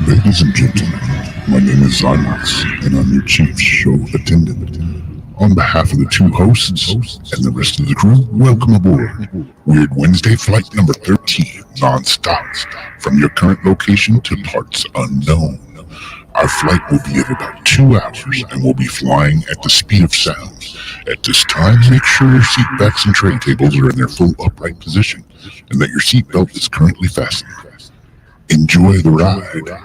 Ladies and gentlemen, my name is Zymax, and I'm your chief show attendant. On behalf of the two hosts and the rest of the crew, welcome aboard Weird Wednesday Flight number 13, non-stop, from your current location to parts unknown. Our flight will be at about 2 hours, and we'll be flying at the speed of sound. At this time, make sure your seat backs and tray tables are in their full upright position, and that your seatbelt is currently fastened. Enjoy the ride.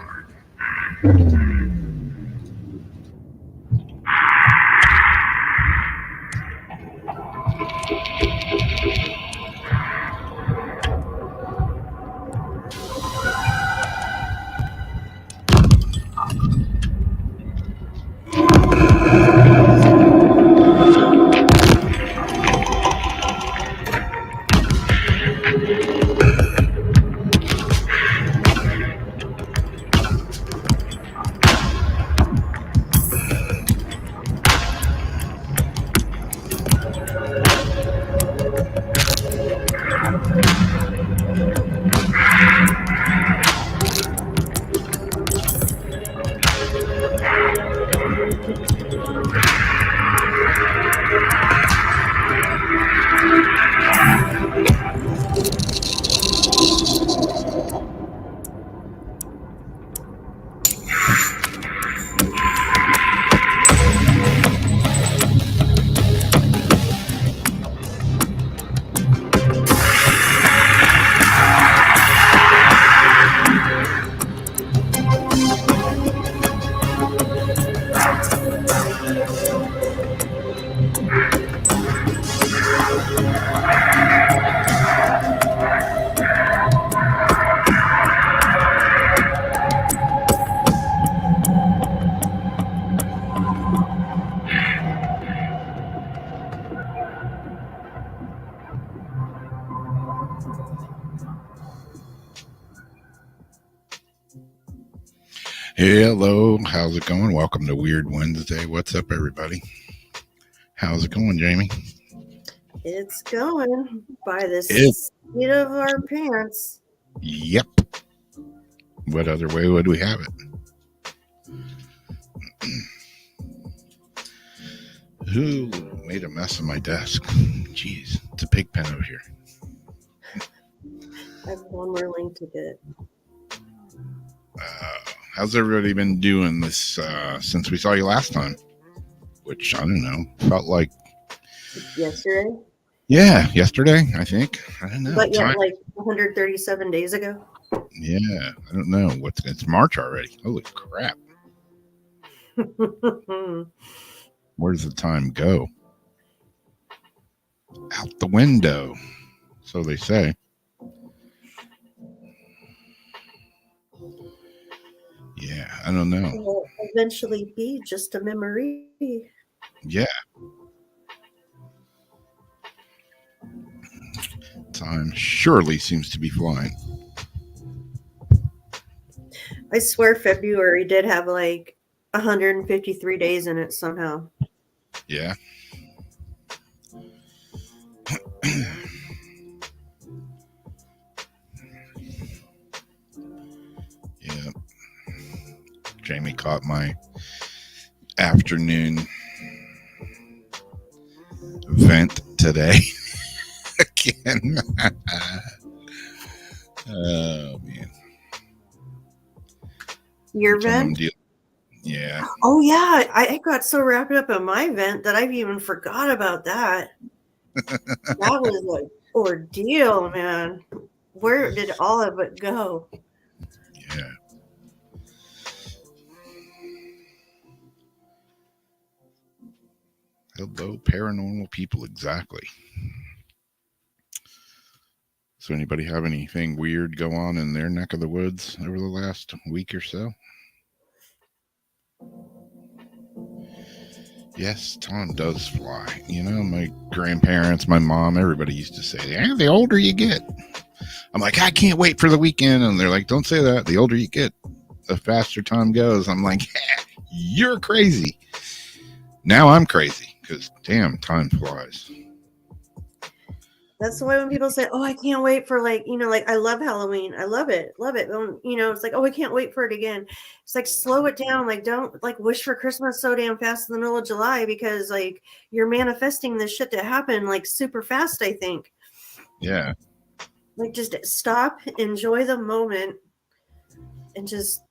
Hello, how's it going? Welcome to Weird Wednesday. What's up, everybody? How's it going, Jamie? It's going by the seat of our pants. Yep. What other way would we have it? Who made a mess of my desk? Jeez, it's a pig pen over here. I have one more link to get. How's everybody been doing this since we saw you last time? Which, I don't know, felt like... Yesterday? Yeah, yesterday, I think. I don't know. But yeah, like 137 days ago? Yeah, I don't know. It's March already. Holy crap. Where does the time go? Out the window. So they say. Yeah, I don't know. It will eventually be just a memory. Yeah. Time surely seems to be flying. I swear February did have like 153 days in it somehow. Yeah. Yeah. Jamie caught my afternoon vent today. Again. Oh, man. Your vent? Yeah. Oh, yeah. I got so wrapped up in my vent that I've even forgot about that. That was an ordeal, man. Where did all of it go? Yeah. Hello, paranormal people. Exactly. So anybody have anything weird go on in their neck of the woods over the last week or so? Yes, time does fly. You know, my grandparents, my mom, everybody used to say, yeah, the older you get. I'm like, I can't wait for the weekend. And they're like, don't say that. The older you get, the faster time goes. I'm like, you're crazy. Now I'm crazy because damn, time flies. That's why when people say, "Oh, I can't wait for like, like I love Halloween. I love it. Love it." It's like, "Oh, I can't wait for it again." It's like slow it down. Like don't like wish for Christmas so damn fast in the middle of July because like you're manifesting this shit to happen like super fast, I think. Yeah. Like just stop, enjoy the moment and just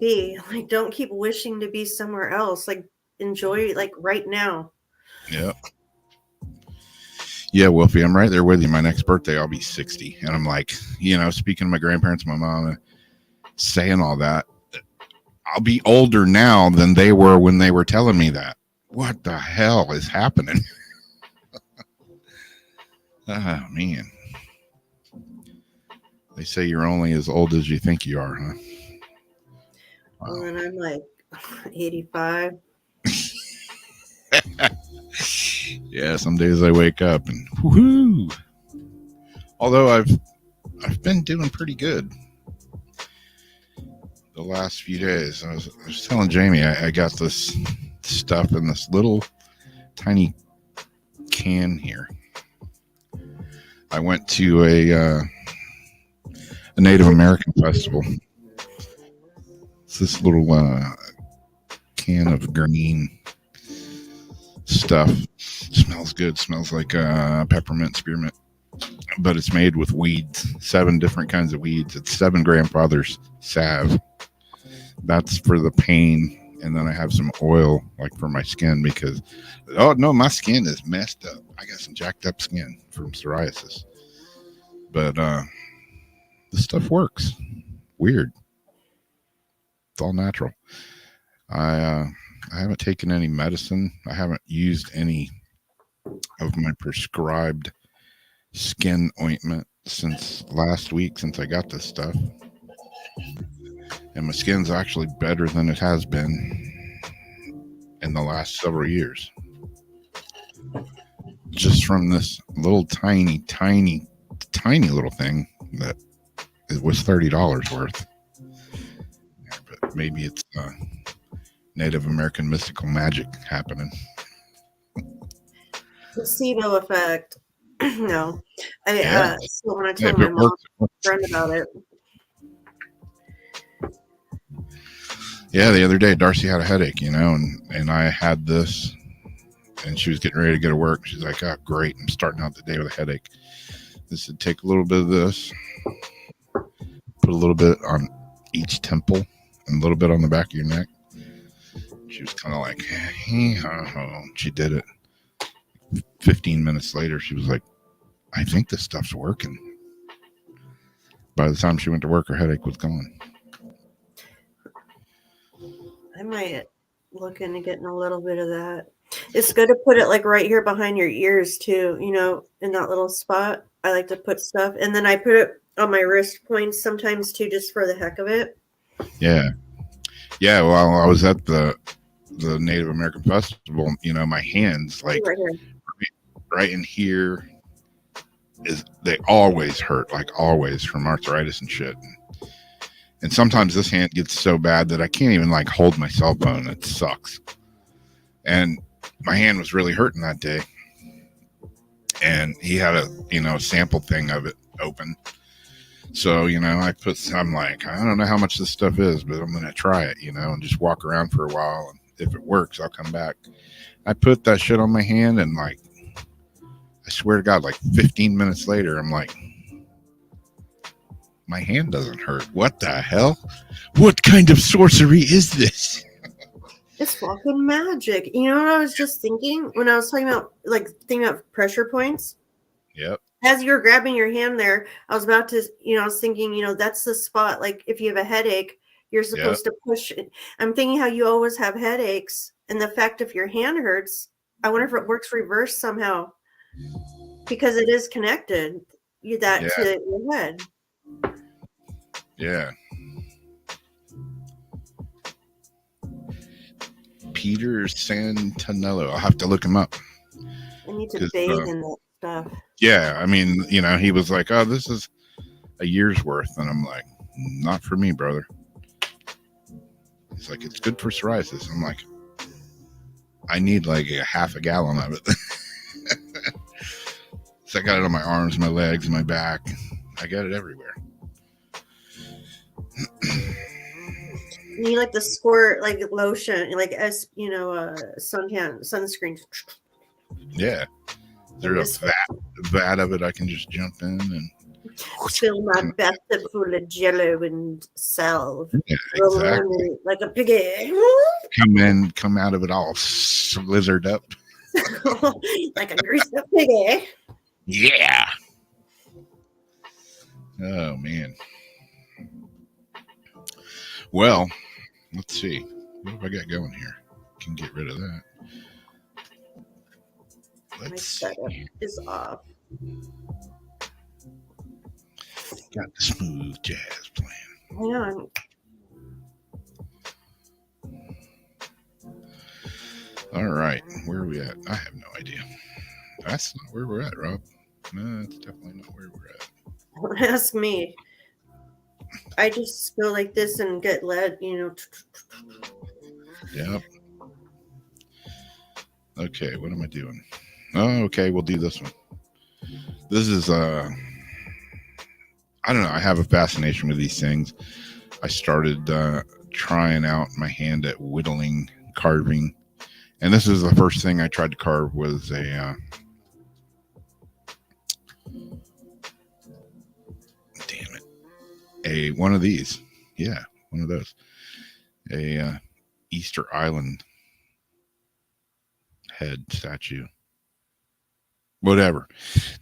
be. Like don't keep wishing to be somewhere else. Like enjoy like right now. Yep. Yeah, Wolfie, I'm right there with you. My next birthday, I'll be 60. And I'm like, speaking to my grandparents, my mom, saying all that, I'll be older now than they were when they were telling me that. What the hell is happening? Oh, man. They say you're only as old as you think you are, huh? Wow. And then I'm like 85. Yeah, some days I wake up and woohoo. Although I've been doing pretty good the last few days. I was telling Jamie I got this stuff in this little tiny can here. I went to a Native American festival. It's this little can of green stuff. Smells good. Smells like peppermint, spearmint, but it's made with weeds. 7 different kinds of weeds. It's 7 grandfather's salve. That's for the pain, and then I have some oil like for my skin because my skin is messed up. I got some jacked up skin from psoriasis, but this stuff works. Weird. It's all natural. I haven't taken any medicine. I haven't used any of my prescribed skin ointment since last week, since I got this stuff. And my skin's actually better than it has been in the last several years. Just from this little tiny little thing that it was $30 worth. Yeah, but maybe it's Native American mystical magic happening. Placebo effect. No. So when I told my mom friend about it. Yeah, the other day Darcy had a headache, and I had this, and she was getting ready to go to work. She's like, "Oh, great! I'm starting out the day with a headache." This would take a little bit of this, put a little bit on each temple, and a little bit on the back of your neck. She was kind of like, she did it. 15 minutes later, she was like, "I think this stuff's working." By the time she went to work, her headache was gone. I might look into getting a little bit of that. It's good to put it like right here behind your ears too, in that little spot. I like to put stuff, and then I put it on my wrist points sometimes too, just for the heck of it. Yeah. Well, I was at the Native American festival. My hands like right in here they always hurt, like always, from arthritis and shit. And sometimes this hand gets so bad that I can't even like hold my cell phone. It sucks. And my hand was really hurting that day. And he had a sample thing of it open. So, I'm like, I don't know how much this stuff is, but I'm going to try it, and just walk around for a while. And if it works, I'll come back. I put that shit on my hand, and like, I swear to God, like 15 minutes later, I'm like, my hand doesn't hurt. What the hell? What kind of sorcery is this? It's fucking magic. You know what I was just thinking when I was thinking about pressure points? Yep. As you were grabbing your hand there, I was about to, I was thinking, that's the spot. Like if you have a headache, you're supposed to push it. I'm thinking how you always have headaches, and the fact if your hand hurts, I wonder if it works reverse somehow, because it is connected. To your head. Yeah. Peter Santanello. I'll have to look him up. I need to bathe in that stuff. Yeah, I mean, he was like, "Oh, this is a year's worth," and I'm like, "Not for me, brother." He's like, "It's good for psoriasis." I'm like, "I need like a half a gallon of it." So I got it on my arms, my legs, my back. I got it everywhere. You like the squirt, like lotion, like sunscreen. Yeah. There's a vat of it. I can just jump in and fill my bathtub full of jello and salve. Yeah, exactly. Like a piggy. Come out of it all slizzard up. Like a greased up piggy. Yeah. Oh man. Well, let's see. What have I got going here? Can get rid of that. My Let's setup see. is off. Got the smooth jazz playing. Hang on. All right. Where are we at? I have no idea. That's not where we're at, Rob. No, that's definitely not where we're at. Don't ask me. I just go like this and get led, Yep. Okay, what am I doing? Oh, okay, we'll do this one. This is I don't know, I have a fascination with these things. I started trying out my hand at whittling, carving. And this is the first thing I tried to carve was a one of these. Yeah, one of those. A Easter Island head statue. Whatever.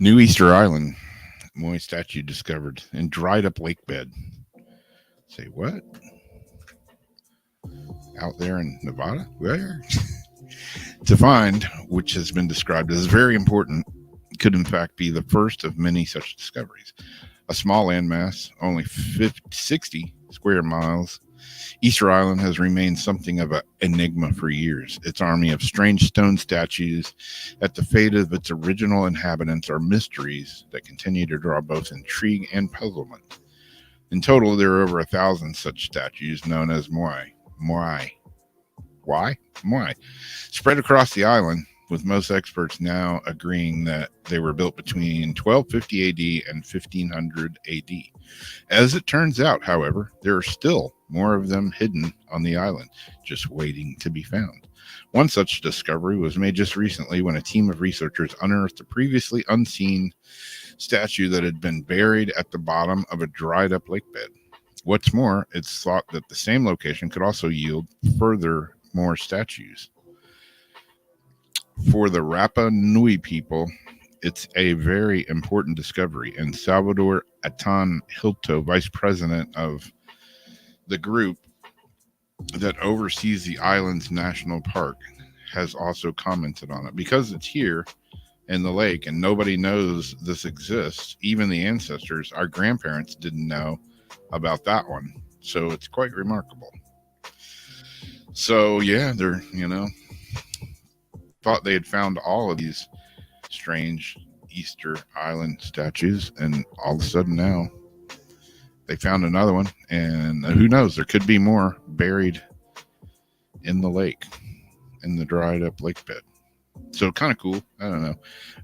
New Easter Island Moai statue discovered in dried up lake bed. Say what? Out there in Nevada? Where? To find, which has been described as very important, could in fact be the first of many such discoveries. A small landmass, only 60 square miles, Easter Island has remained something of an enigma for years. Its army of strange stone statues at the fate of its original inhabitants are mysteries that continue to draw both intrigue and puzzlement. In total, there are over 1,000 such statues known as Moai. Moai. Spread across the island, with most experts now agreeing that they were built between 1250 AD and 1500 AD. As it turns out, however, there are still more of them hidden on the island, just waiting to be found. One such discovery was made just recently when a team of researchers unearthed a previously unseen statue that had been buried at the bottom of a dried up lake bed. What's more, it's thought that the same location could also yield further more statues. For the Rapa Nui people, it's a very important discovery, and Salvador Atan Hilto, vice president of the group that oversees the island's national park, has also commented on it. Because it's here in the lake and nobody knows this exists, even the ancestors, our grandparents didn't know about that one. So it's quite remarkable. So yeah, they're, thought they had found all of these strange Easter Island statues, and all of a sudden now they found another one, and who knows, there could be more buried in the lake, in the dried up lake bed. So kind of cool. I don't know.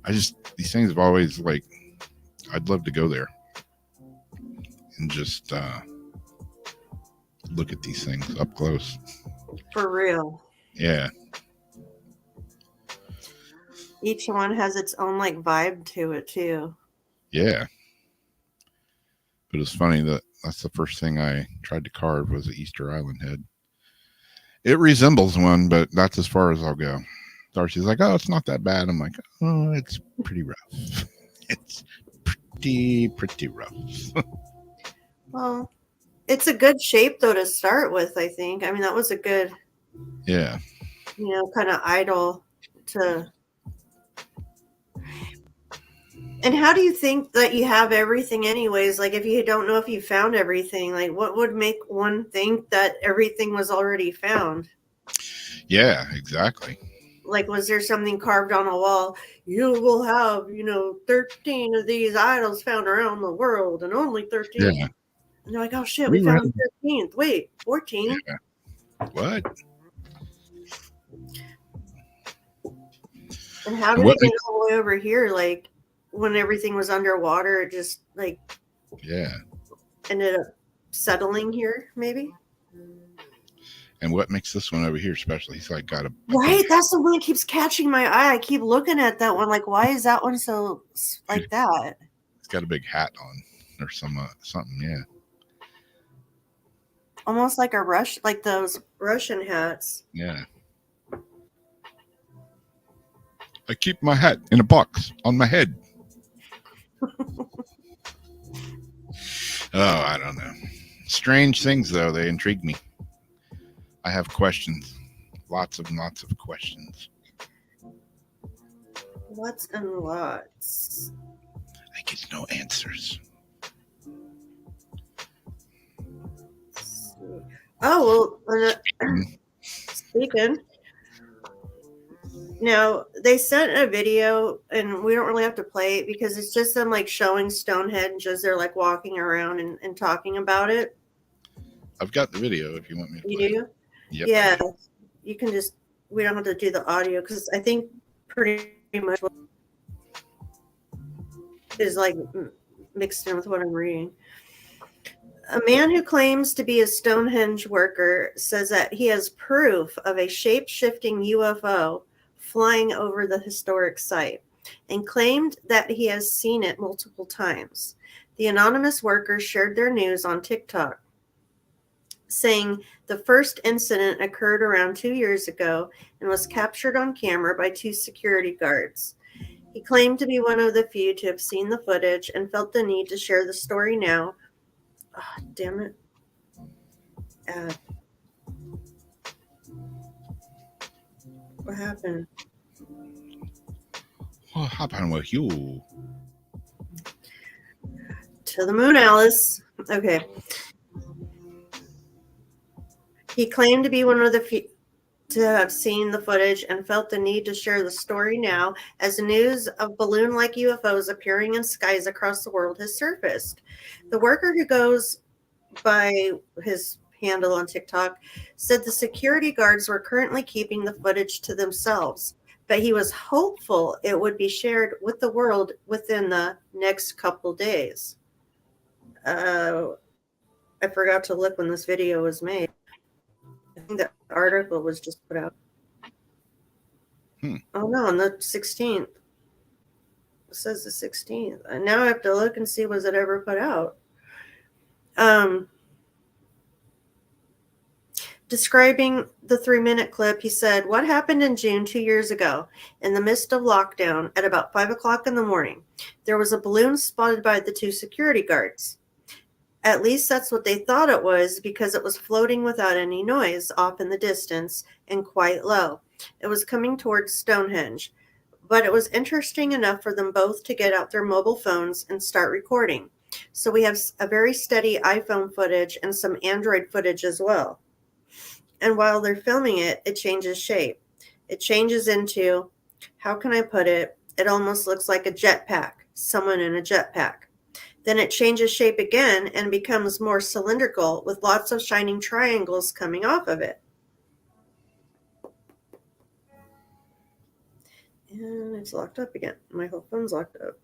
These things have always I'd love to go there and just look at these things up close. For real. Yeah. Each one has its own vibe to it too. Yeah. But it's funny that that's the first thing I tried to carve was an Easter Island head. It resembles one, but that's as far as I'll go. Darcy's like, oh, it's not that bad. I'm like, oh, it's pretty rough. It's pretty rough. Well, it's a good shape though to start with, I think. I mean, that was a good, yeah, kind of idol to. And how do you think that you have everything anyways? If you don't know if you found everything, what would make one think that everything was already found? Yeah, exactly. Was there something carved on a wall? You will have, 13 of these idols found around the world and only 13. Yeah. And they're like, oh shit, we found the 13th. Wait, 14? Yeah. What? And how did it get all the way over here? when everything was underwater, it just like Yeah. ended up settling here, maybe. And what makes this one over here special? He's like got a Right, big, that's the one that keeps catching my eye. I keep looking at that one, like, why is that one so like that? he's got a big hat on or something. Yeah. Almost like like those Russian hats. Yeah. I keep my hat in a box on my head. Oh, I don't know. Strange things, though. They intrigue me. I have questions. Lots of questions. Lots and lots. I get no answers. Oh, well, speaking. Now, they sent a video, and we don't really have to play it because it's just them like showing Stonehenge as they're like walking around and talking about it. I've got the video if you want me to play You do? it. Yep. Yeah. You can just, we don't have to do the audio because I think pretty much is like mixed in with what I'm reading. A man who claims to be a Stonehenge worker says that he has proof of a shape-shifting UFO flying over the historic site and claimed that he has seen it multiple times. The anonymous worker shared their news on TikTok, saying the first incident occurred around 2 years ago and was captured on camera by 2 security guards. He claimed to be one of the few to have seen the footage and felt the need to share the story now. Oh, damn it. What happened? What happened with you? To the moon, Alice. Okay. He claimed to be one of the few to have seen the footage and felt the need to share the story now as the news of balloon-like UFOs appearing in skies across the world has surfaced. The worker, who goes by his handle on TikTok, said the security guards were currently keeping the footage to themselves, but he was hopeful it would be shared with the world within the next couple days. I forgot to look when this video was made. I think that article was just put out. Oh no, on the 16th. It says the 16th. And now I have to look and see, was it ever put out? Describing the 3-minute clip, he said, "What happened in June 2 years ago, in the midst of lockdown, at about 5 o'clock in the morning, there was a balloon spotted by the 2 security guards. At least that's what they thought it was, because it was floating without any noise off in the distance and quite low. It was coming towards Stonehenge, but it was interesting enough for them both to get out their mobile phones and start recording. So we have a very steady iPhone footage and some Android footage as well. And while they're filming it, it changes shape. It changes into, how can I put it? It almost looks like a jetpack, someone in a jetpack. Then it changes shape again and becomes more cylindrical with lots of shining triangles coming off of it." And it's locked up again. My whole phone's locked up.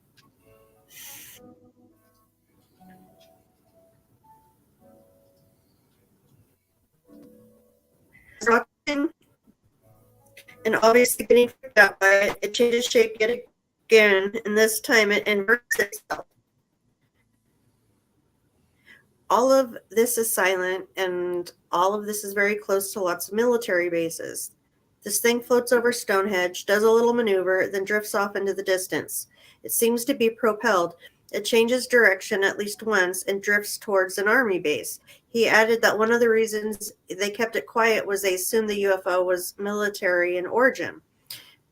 Rocking and obviously getting freaked out by it, it changes shape yet again, and this time it inverts itself. All of this is silent, and all of this is very close to lots of military bases. This thing floats over Stonehenge, does a little maneuver, then drifts off into the distance. It seems to be propelled. It changes direction at least once and drifts towards an army base. He added that one of the reasons they kept it quiet was they assumed the UFO was military in origin.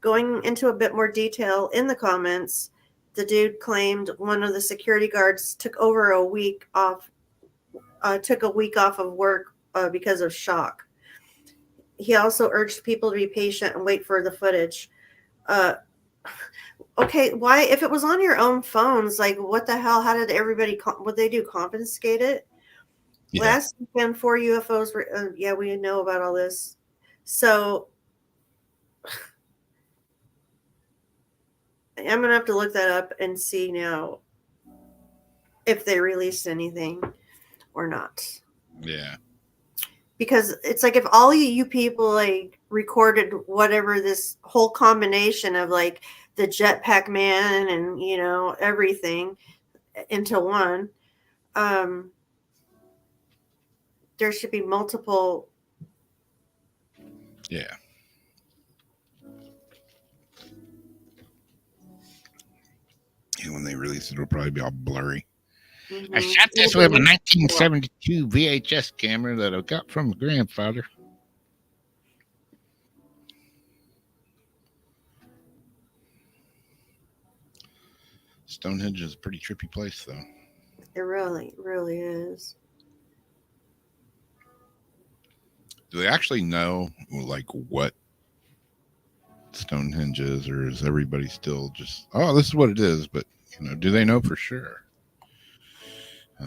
Going into a bit more detail in the comments, the dude claimed one of the security guards took a week off of work because of shock. He also urged people to be patient and wait for the footage. Okay, why? If it was on your own phones, like, what the hell? How did everybody? What they do? Confiscate it? Yeah. Last weekend, 4 UFOs were. Yeah, we know about all this. So, I'm gonna have to look that up and see now if they released anything or not. Yeah. Because it's like if all you people like recorded whatever this whole combination of like the Jetpack Man and everything into one, there should be multiple. Yeah. And when they release it, it'll probably be all blurry. I shot this with a 1972 VHS camera that I got from my grandfather. Stonehenge is a pretty trippy place, though. It really, really is. Do they actually know, like, what Stonehenge is, or is everybody still just, oh, this is what it is? But do they know for sure?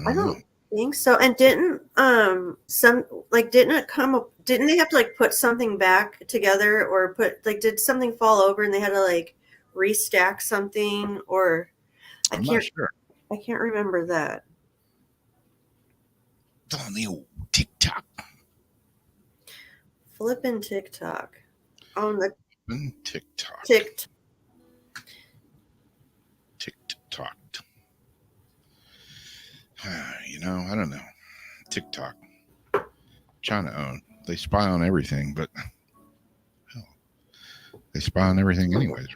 I don't think so. And didn't didn't it come up? Didn't they have to like put something back together, or did something fall over and they had to like restack something? Or I'm not sure. I can't remember that. It's on the old TikTok. Flippin' TikTok. On the TikTok. TikTok. I don't know. TikTok. China owned. They spy on everything, but hell, they spy on everything anyways.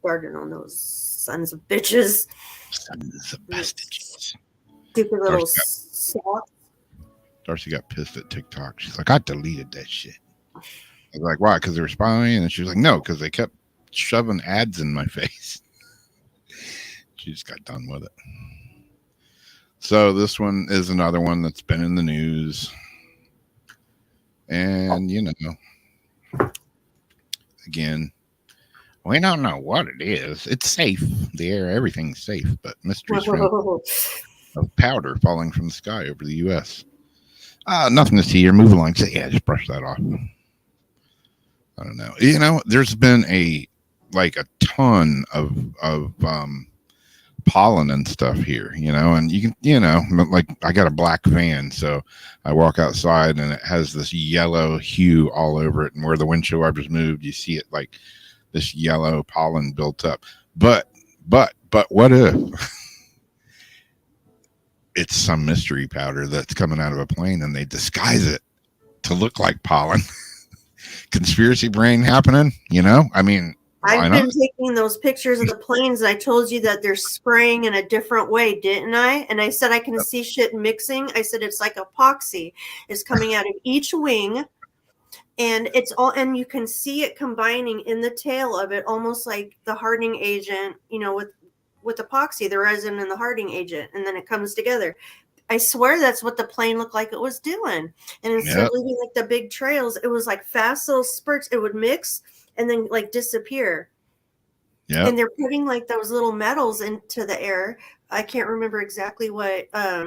Started on those sons of bitches. Sons of bastards. Stupid little socks. Darcy got pissed at TikTok. She's like, I deleted that shit. I was like, why? Because they were spying? And she was like, no, because they kept shoving ads in my face. She just got done with it. So this one is another one that's been in the news. And, again, we don't know what it is. It's safe. Everything's safe, but mysteries of powder falling from the sky over the U.S. Nothing to see here. Move along. So, yeah, just brush that off. I don't know. There's been a ton of pollen and stuff here, and you can, like I got a black van, so I walk outside and it has this yellow hue all over it. And where the windshield wipers moved, you see it like this yellow pollen built up. But what if it's some mystery powder that's coming out of a plane and they disguise it to look like pollen? Conspiracy brain happening, I mean, I've been taking those pictures of the planes, and I told you that they're spraying in a different way, didn't I? And I said I can see shit mixing. I said it's like epoxy is coming out of each wing, and and you can see it combining in the tail of it, almost like the hardening agent, with epoxy, the resin and the hardening agent, and then it comes together. I swear that's what the plane looked like it was doing. And instead of leaving like the big trails, it was like fast little spurts. It would mix and then like disappear. Yeah. And they're putting like those little metals into the air. I can't remember exactly what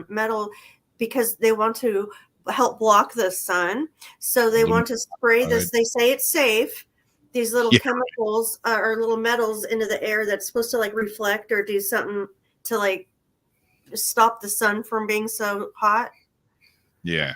metal, because they want to help block the sun. So they want to spray this. They say it's safe. These little chemicals or little metals into the air that's supposed to like reflect or do something to like stop the sun from being so hot. Yeah.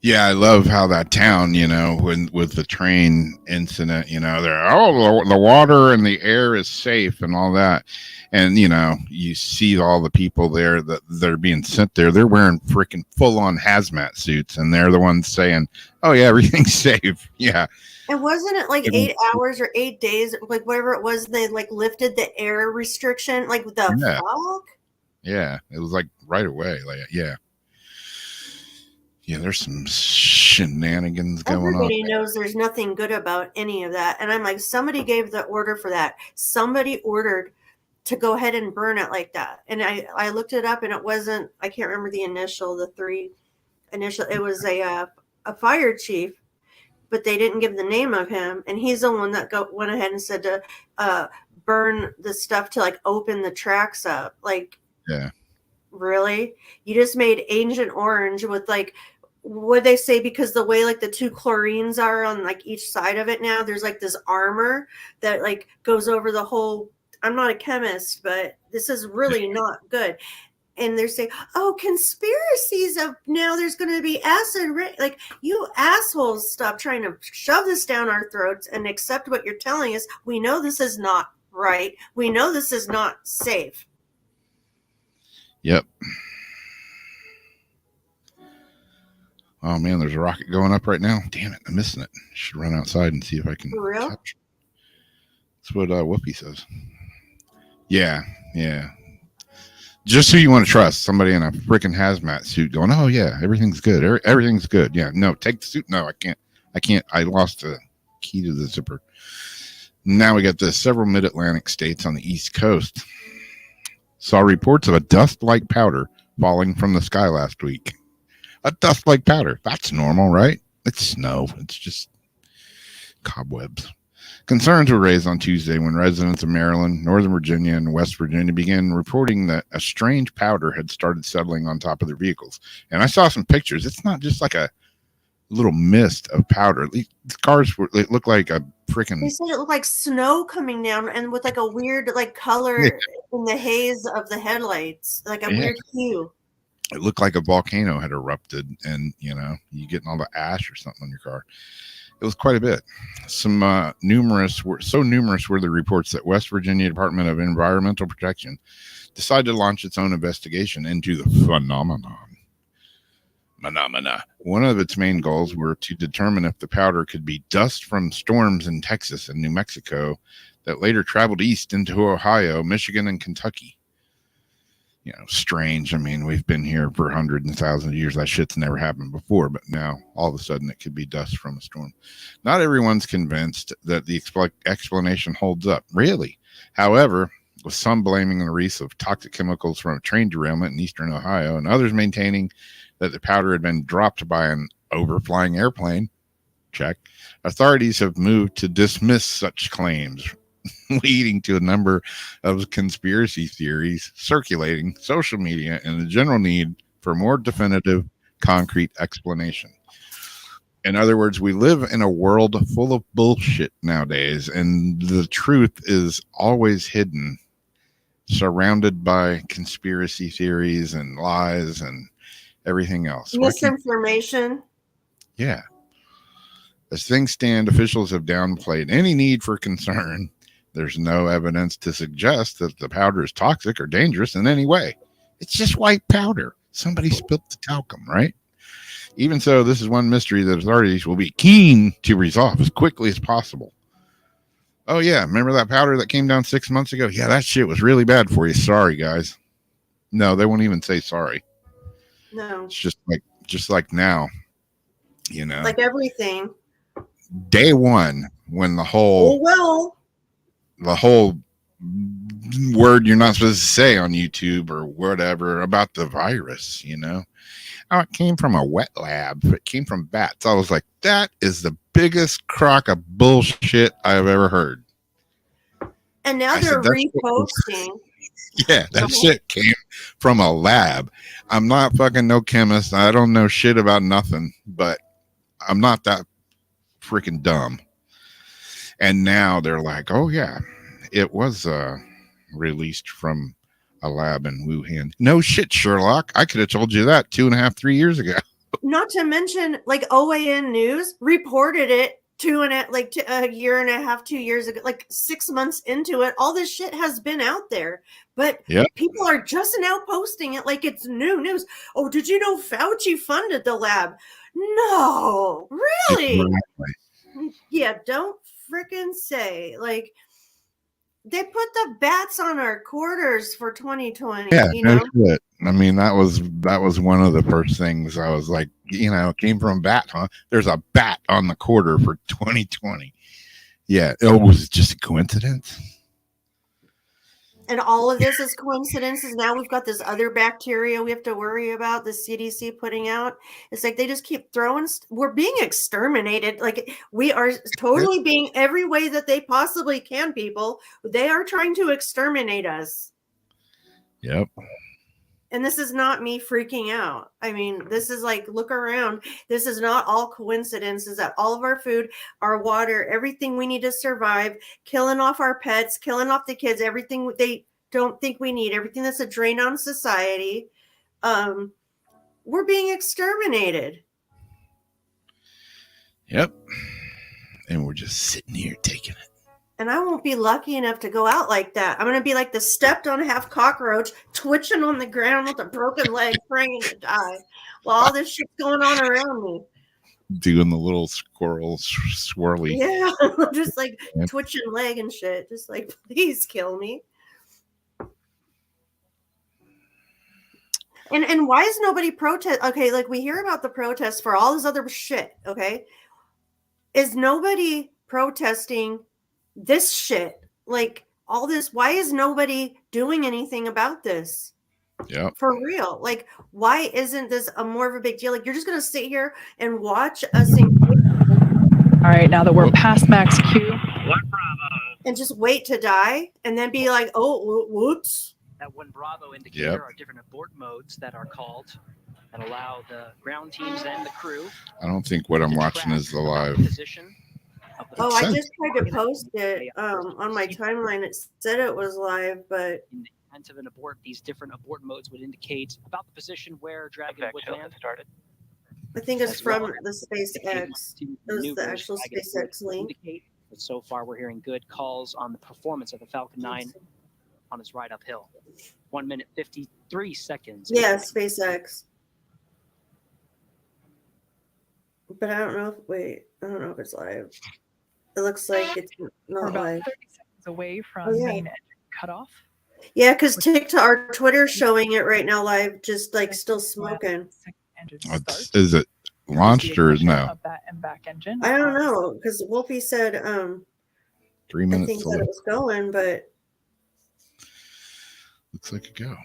Yeah, I love how that town, with the train incident, they're, the water and the air is safe and all that. And, you see all the people there that they're being sent there. They're wearing freaking full on hazmat suits, and they're the ones saying, oh, yeah, everything's safe. Yeah. And wasn't it like 8 hours or 8 days, like whatever it was, they like lifted the air restriction, like the fog? Yeah, it was like right away. Like, yeah. Yeah, there's some shenanigans going on. Everybody knows there's nothing good about any of that. And I'm like, somebody gave the order for that. Somebody ordered to go ahead and burn it like that. And I looked it up, and it wasn't, I can't remember the 3 initial. It was a fire chief, but they didn't give the name of him. And he's the one that went ahead and said to burn the stuff to like open the tracks up. Like, yeah. Really? You just made Agent Orange with like what they say, because the way like the two chlorines are on like each side of it now, there's like this armor that like goes over the whole. I'm not a chemist, but this is really not good. And they're saying, oh, conspiracies of now there's going to be acid. Like, you assholes, stop trying to shove this down our throats and accept what you're telling us. We know this is not right. We know this is not safe. Yep. Oh man, there's a rocket going up right now. Damn it, I'm missing it. Should run outside and see if I can. For real? Capture. That's what Whoopi says. Yeah. Just who you want to trust. Somebody in a freaking hazmat suit going, oh yeah, everything's good. Everything's good. Yeah, no, take the suit. No, I can't. I lost the key to the zipper. Now we got this. Several mid-Atlantic states on the East Coast saw reports of a dust-like powder falling from the sky last week. A dust-like powder. That's normal, right? It's snow. It's just cobwebs. Concerns were raised on Tuesday when residents of Maryland, Northern Virginia, and West Virginia began reporting that a strange powder had started settling on top of their vehicles. And I saw some pictures. It's not just like a little mist of powder. These cars it looked like a freaking. They said it looked like snow coming down, and with like a weird like color in the haze of the headlights, like a weird hue. It looked like a volcano had erupted, and you getting all the ash or something on your car. It was quite a bit. Numerous were the reports that West Virginia Department of Environmental Protection decided to launch its own investigation into the phenomenon. One of its main goals were to determine if the powder could be dust from storms in Texas and New Mexico that later traveled east into Ohio, Michigan, and Kentucky. Strange. I mean, we've been here for hundreds and thousands of years. That shit's never happened before, but now all of a sudden it could be dust from a storm. Not everyone's convinced that the explanation holds up, really. However, with some blaming the release of toxic chemicals from a train derailment in eastern Ohio, and others maintaining that the powder had been dropped by an overflying airplane, check, authorities have moved to dismiss such claims, leading to a number of conspiracy theories circulating social media and the general need for more definitive, concrete explanation. In other words, we live in a world full of bullshit nowadays, and the truth is always hidden, surrounded by conspiracy theories and lies and everything else. Misinformation. Yeah. As things stand, officials have downplayed any need for concern. There's no evidence to suggest that the powder is toxic or dangerous in any way. It's just white powder. Somebody spilled the talcum, right? Even so, this is one mystery that authorities will be keen to resolve as quickly as possible. Oh, yeah. Remember that powder that came down 6 months ago? Yeah, that shit was really bad for you. Sorry, guys. No, they won't even say sorry. No. It's just like now, Like everything. Day one, when the whole word you're not supposed to say on YouTube or whatever about the virus, Oh, it came from a wet lab. It came from bats. I was like, that is the biggest crock of bullshit I've ever heard. And now they're reposting. Yeah, that shit came from a lab. I'm not fucking no chemist. I don't know shit about nothing, but I'm not that freaking dumb. And now they're like, oh yeah, it was released from a lab in Wuhan. No shit, Sherlock. I could have told you that 2.5, 3 years ago. Not to mention, like OAN News reported it a year and a half, 2 years ago, like 6 months into it. All this shit has been out there, but people are just now posting it like it's new news. Oh, did you know Fauci funded the lab? No, really? Exactly. Yeah, don't freaking say. Like, they put the bats on our quarters for 2020. Yeah, no shit. I mean, that was one of the first things I was like, it came from a bat, huh? There's a bat on the quarter for 2020. Yeah, it was just a coincidence. And all of this is coincidences. Now we've got this other bacteria we have to worry about, the CDC putting out. It's like they just keep throwing. We're being exterminated. Like, we are totally being every way that they possibly can, people. They are trying to exterminate us. Yep. And this is not me freaking out. I mean, this is like, look around. This is not all coincidences that all of our food, our water, everything we need to survive, killing off our pets, killing off the kids, everything they don't think we need, everything that's a drain on society. We're being exterminated. Yep. And we're just sitting here taking it. And I won't be lucky enough to go out like that. I'm going to be like the stepped on half cockroach, twitching on the ground with a broken leg, praying to die while all this shit's going on around me. Doing the little squirrel swirly. Yeah, just like twitching leg and shit. Just like, please kill me. And why is nobody protest? Okay, like we hear about the protests for all this other shit. Okay, is nobody protesting this shit? Like all this? Why is nobody doing anything about this? Yeah, for real. Like, why isn't this a more of a big deal? Like, you're just gonna sit here and watch us All right, now that we're past max Q, and just wait to die, and then be like, oh, whoops. That one Bravo indicator are different abort modes that are called and allow the ground teams and the crew. I don't think what I'm watching is the live. Position of the Oh, I just tried to post it on my timeline. It said it was live, but in the event of an abort, these different abort modes would indicate about the position where Dragon would land. Started. I think it's As well. from the SpaceX. It was the actual SpaceX link. But so far, we're hearing good calls on the performance of the Falcon 9 on his ride uphill. 1 minute 53 seconds. Yeah, SpaceX. But I don't know if it's live. It looks like it's we're not about live. 30 seconds away from Oh, yeah. main engine cutoff. Yeah, because TikTok, our Twitter's showing it right now live, just like still smoking. Second engine It's, start. is it launched or no? Of that and back engine. I don't know, because Wolfie said 3 I minutes think that left. it was going, but Looks like a go.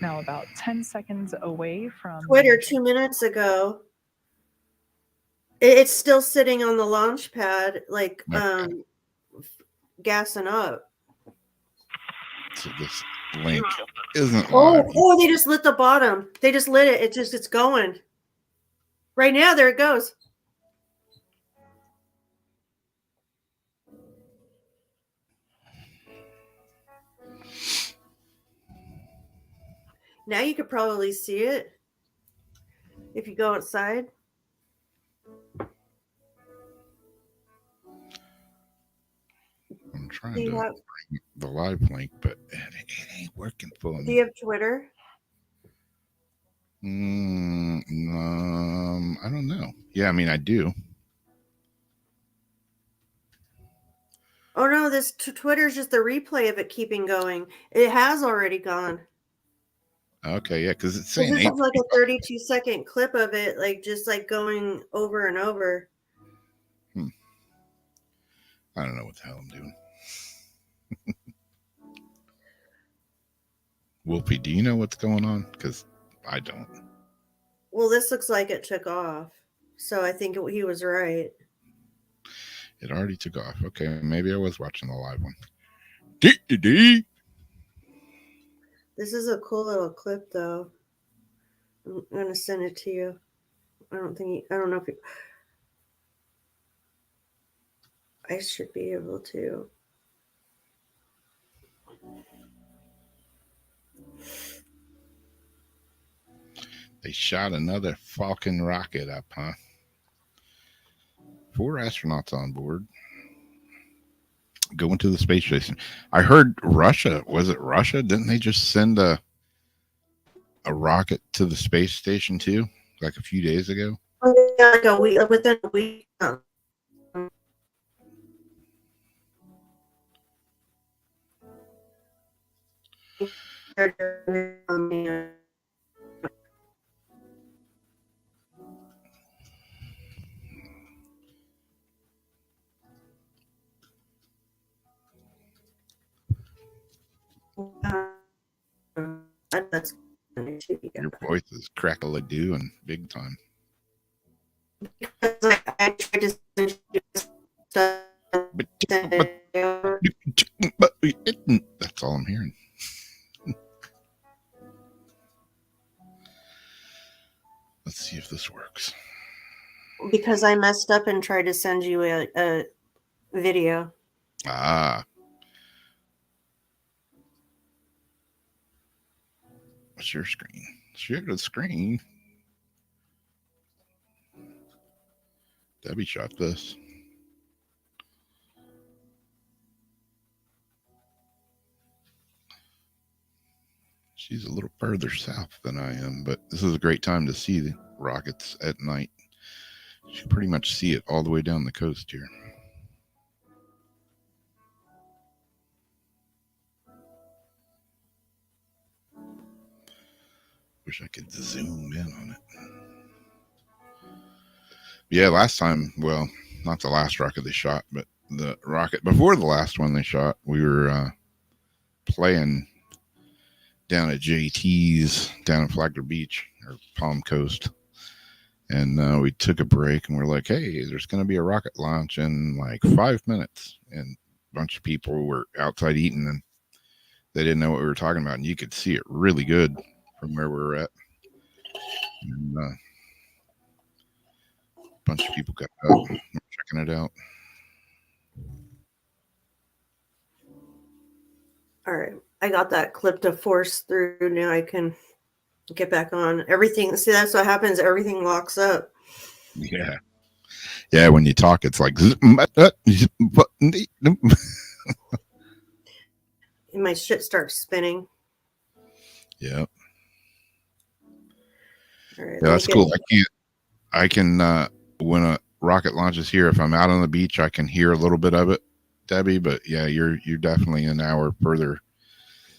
Now about 10 seconds away from Twitter 2 minutes ago. It's still sitting on the launch pad, like Okay. gassing up. So this link isn't Oh, live. they just lit the bottom. They just lit it. It's going. Right now, there it goes. Now you could probably see it if you go outside. I'm trying Do you to have, bring the live link, but it ain't working for do me. you have Twitter? I don't know. Yeah, I mean, I do. Oh no, this Twitter's just the replay of it keeping going. It has already gone. Okay, yeah, because it's This saying is 8. like a 32-second clip of it, like just like going over and over. I don't know what the hell I'm doing. Wolfie, do you know what's going on? Because I don't. Well, this looks like it took off, so I think he was right. It already took off. Okay, maybe I was watching the live one. Dee. This is a cool little clip, though. I'm gonna send it to you. I don't know if I should be able to. They shot another Falcon rocket up, huh? 4 astronauts on board. Going to the space station. I heard Russia. Was it Russia? Didn't they just send a rocket to the space station too? Like a few days ago? Oh, yeah, like a week, within a week. That's Your voice is crackle-a-doo and big time. because I tried to send you stuff. That's all I'm hearing. Let's see if this works. Because I messed up and tried to send you a video. Ah. Share screen. Share the screen. Debbie shot this. She's a little further south than I am, but this is a great time to see the rockets at night. You can pretty much see it all the way down the coast here. Wish I could zoom in on it. Yeah, last time, well, not the last rocket they shot, but the rocket before the last one they shot, we were playing down at JT's down at Flagler Beach or Palm Coast. And we took a break and we're like, hey, there's going to be a rocket launch in like 5 minutes. And a bunch of people were outside eating and they didn't know what we were talking about. And you could see it really good from where we were at. And a bunch of people got up and were checking it out. All right. I got that clip to force through. Now I can get back on everything. See, that's what happens. Everything locks up. Yeah. Yeah. When you talk, it's like, And my shit starts spinning. yeah. All right, Yeah, that's cool. I can, when a rocket launches here, if I'm out on the beach, I can hear a little bit of it, Debbie, but yeah, you're definitely an hour further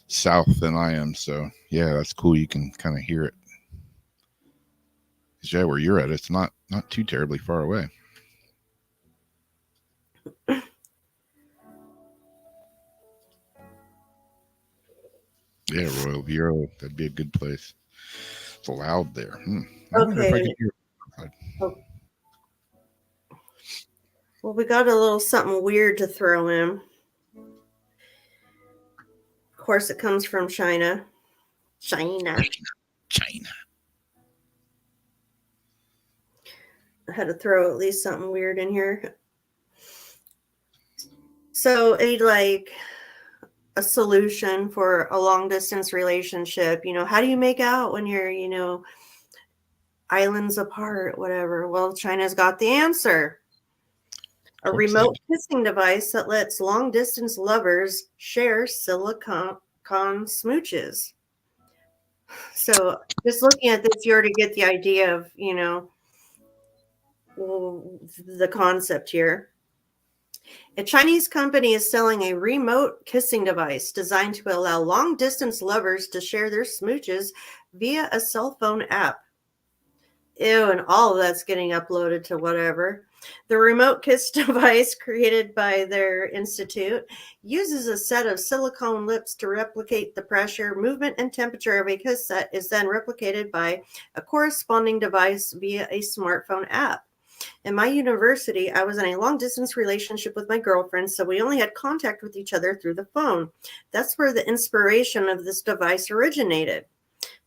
south than I am. So yeah, that's cool. You can kind of hear it. Yeah, where you're at, it's not too terribly far away. Yeah, Royal Bureau, that'd be a good place. It's loud there. I wonder if I Okay. can hear Oh. Well, we got a little something weird to throw in. Of course, it comes from China. China. I had to throw at least something weird in here. So, a solution for a long distance relationship. How do you make out when you're, islands apart, whatever? Well, China's got the answer. A remote kissing device that lets long distance lovers share silicone smooches. So, just looking at this, you already get the idea of, the concept here. A Chinese company is selling a remote kissing device designed to allow long-distance lovers to share their smooches via a cell phone app. Ew, and all of that's getting uploaded to whatever. The remote kiss device created by their institute uses a set of silicone lips to replicate the pressure, movement, and temperature of a kiss that is then replicated by a corresponding device via a smartphone app. In my university, I was in a long-distance relationship with my girlfriend, so we only had contact with each other through the phone. That's where the inspiration of this device originated.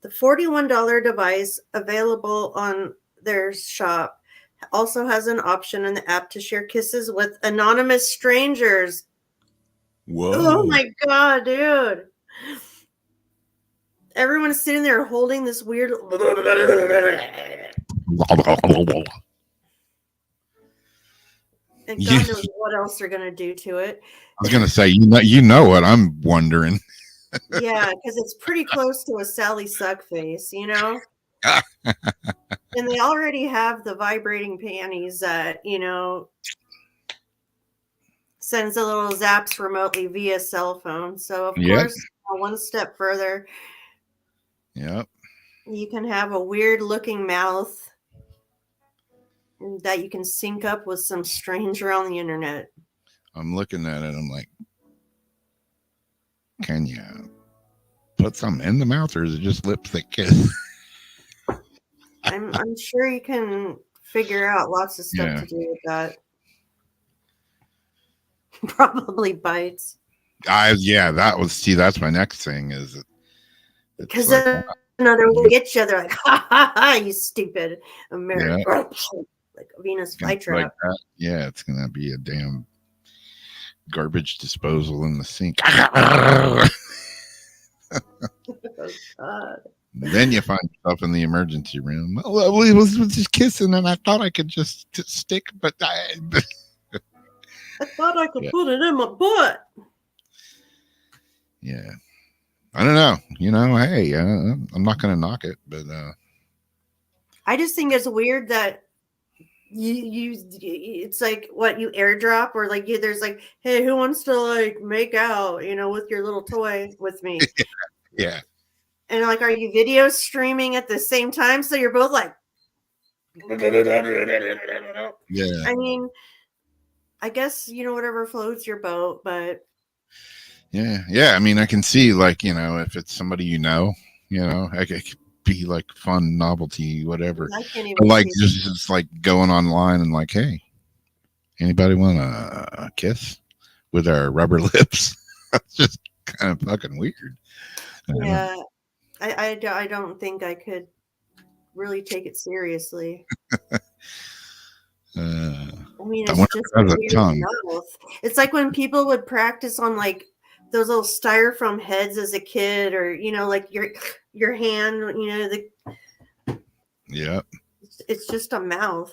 The $41 device available on their shop also has an option in the app to share kisses with anonymous strangers. Whoa. Oh my God, dude. Everyone's sitting there holding this weird... And God knows what else they're going to do to it. I was going to say, you know what I'm wondering. Yeah, because it's pretty close to a Sally Suck face, And they already have the vibrating panties that, sends the little zaps remotely via cell phone. So, of course, one step further, Yep. you can have a weird looking mouth that you can sync up with some stranger on the internet. I'm looking at it. I'm like, can you put some in the mouth, or is it just lips that kiss? I'm sure you can figure out lots of stuff to do with that. Probably bites. That's my next thing is because like, another look at each other like, ha ha ha, you stupid American. Like a Venus Like flytrap. that. Yeah, it's gonna be a damn garbage disposal in the sink. Oh, God. Then you find yourself in the emergency room. Oh, we was just kissing, and I thought I could just stick, but I thought I could Yeah. put it in my butt. yeah, I don't know. Hey, I'm not gonna knock it, but I just think it's weird that you it's like what you airdrop or like there's like, hey, who wants to like make out, with your little toy with me? yeah, And like, are you video streaming at the same time? So you're both like, yeah. I mean, I guess, whatever floats your boat, but Yeah. I mean, I can see like if it's somebody it could be like fun novelty, whatever. I can't even But like see just like going online and like, hey, anybody want a kiss with our rubber lips? That's just kind of fucking weird. yeah, I don't think I could really take it seriously. I mean, I it's wonder just if it has a weird tongue. mouth. It's like when people would practice on like those little styrofoam heads as a kid, or like your hand, Yeah. it's just a mouth.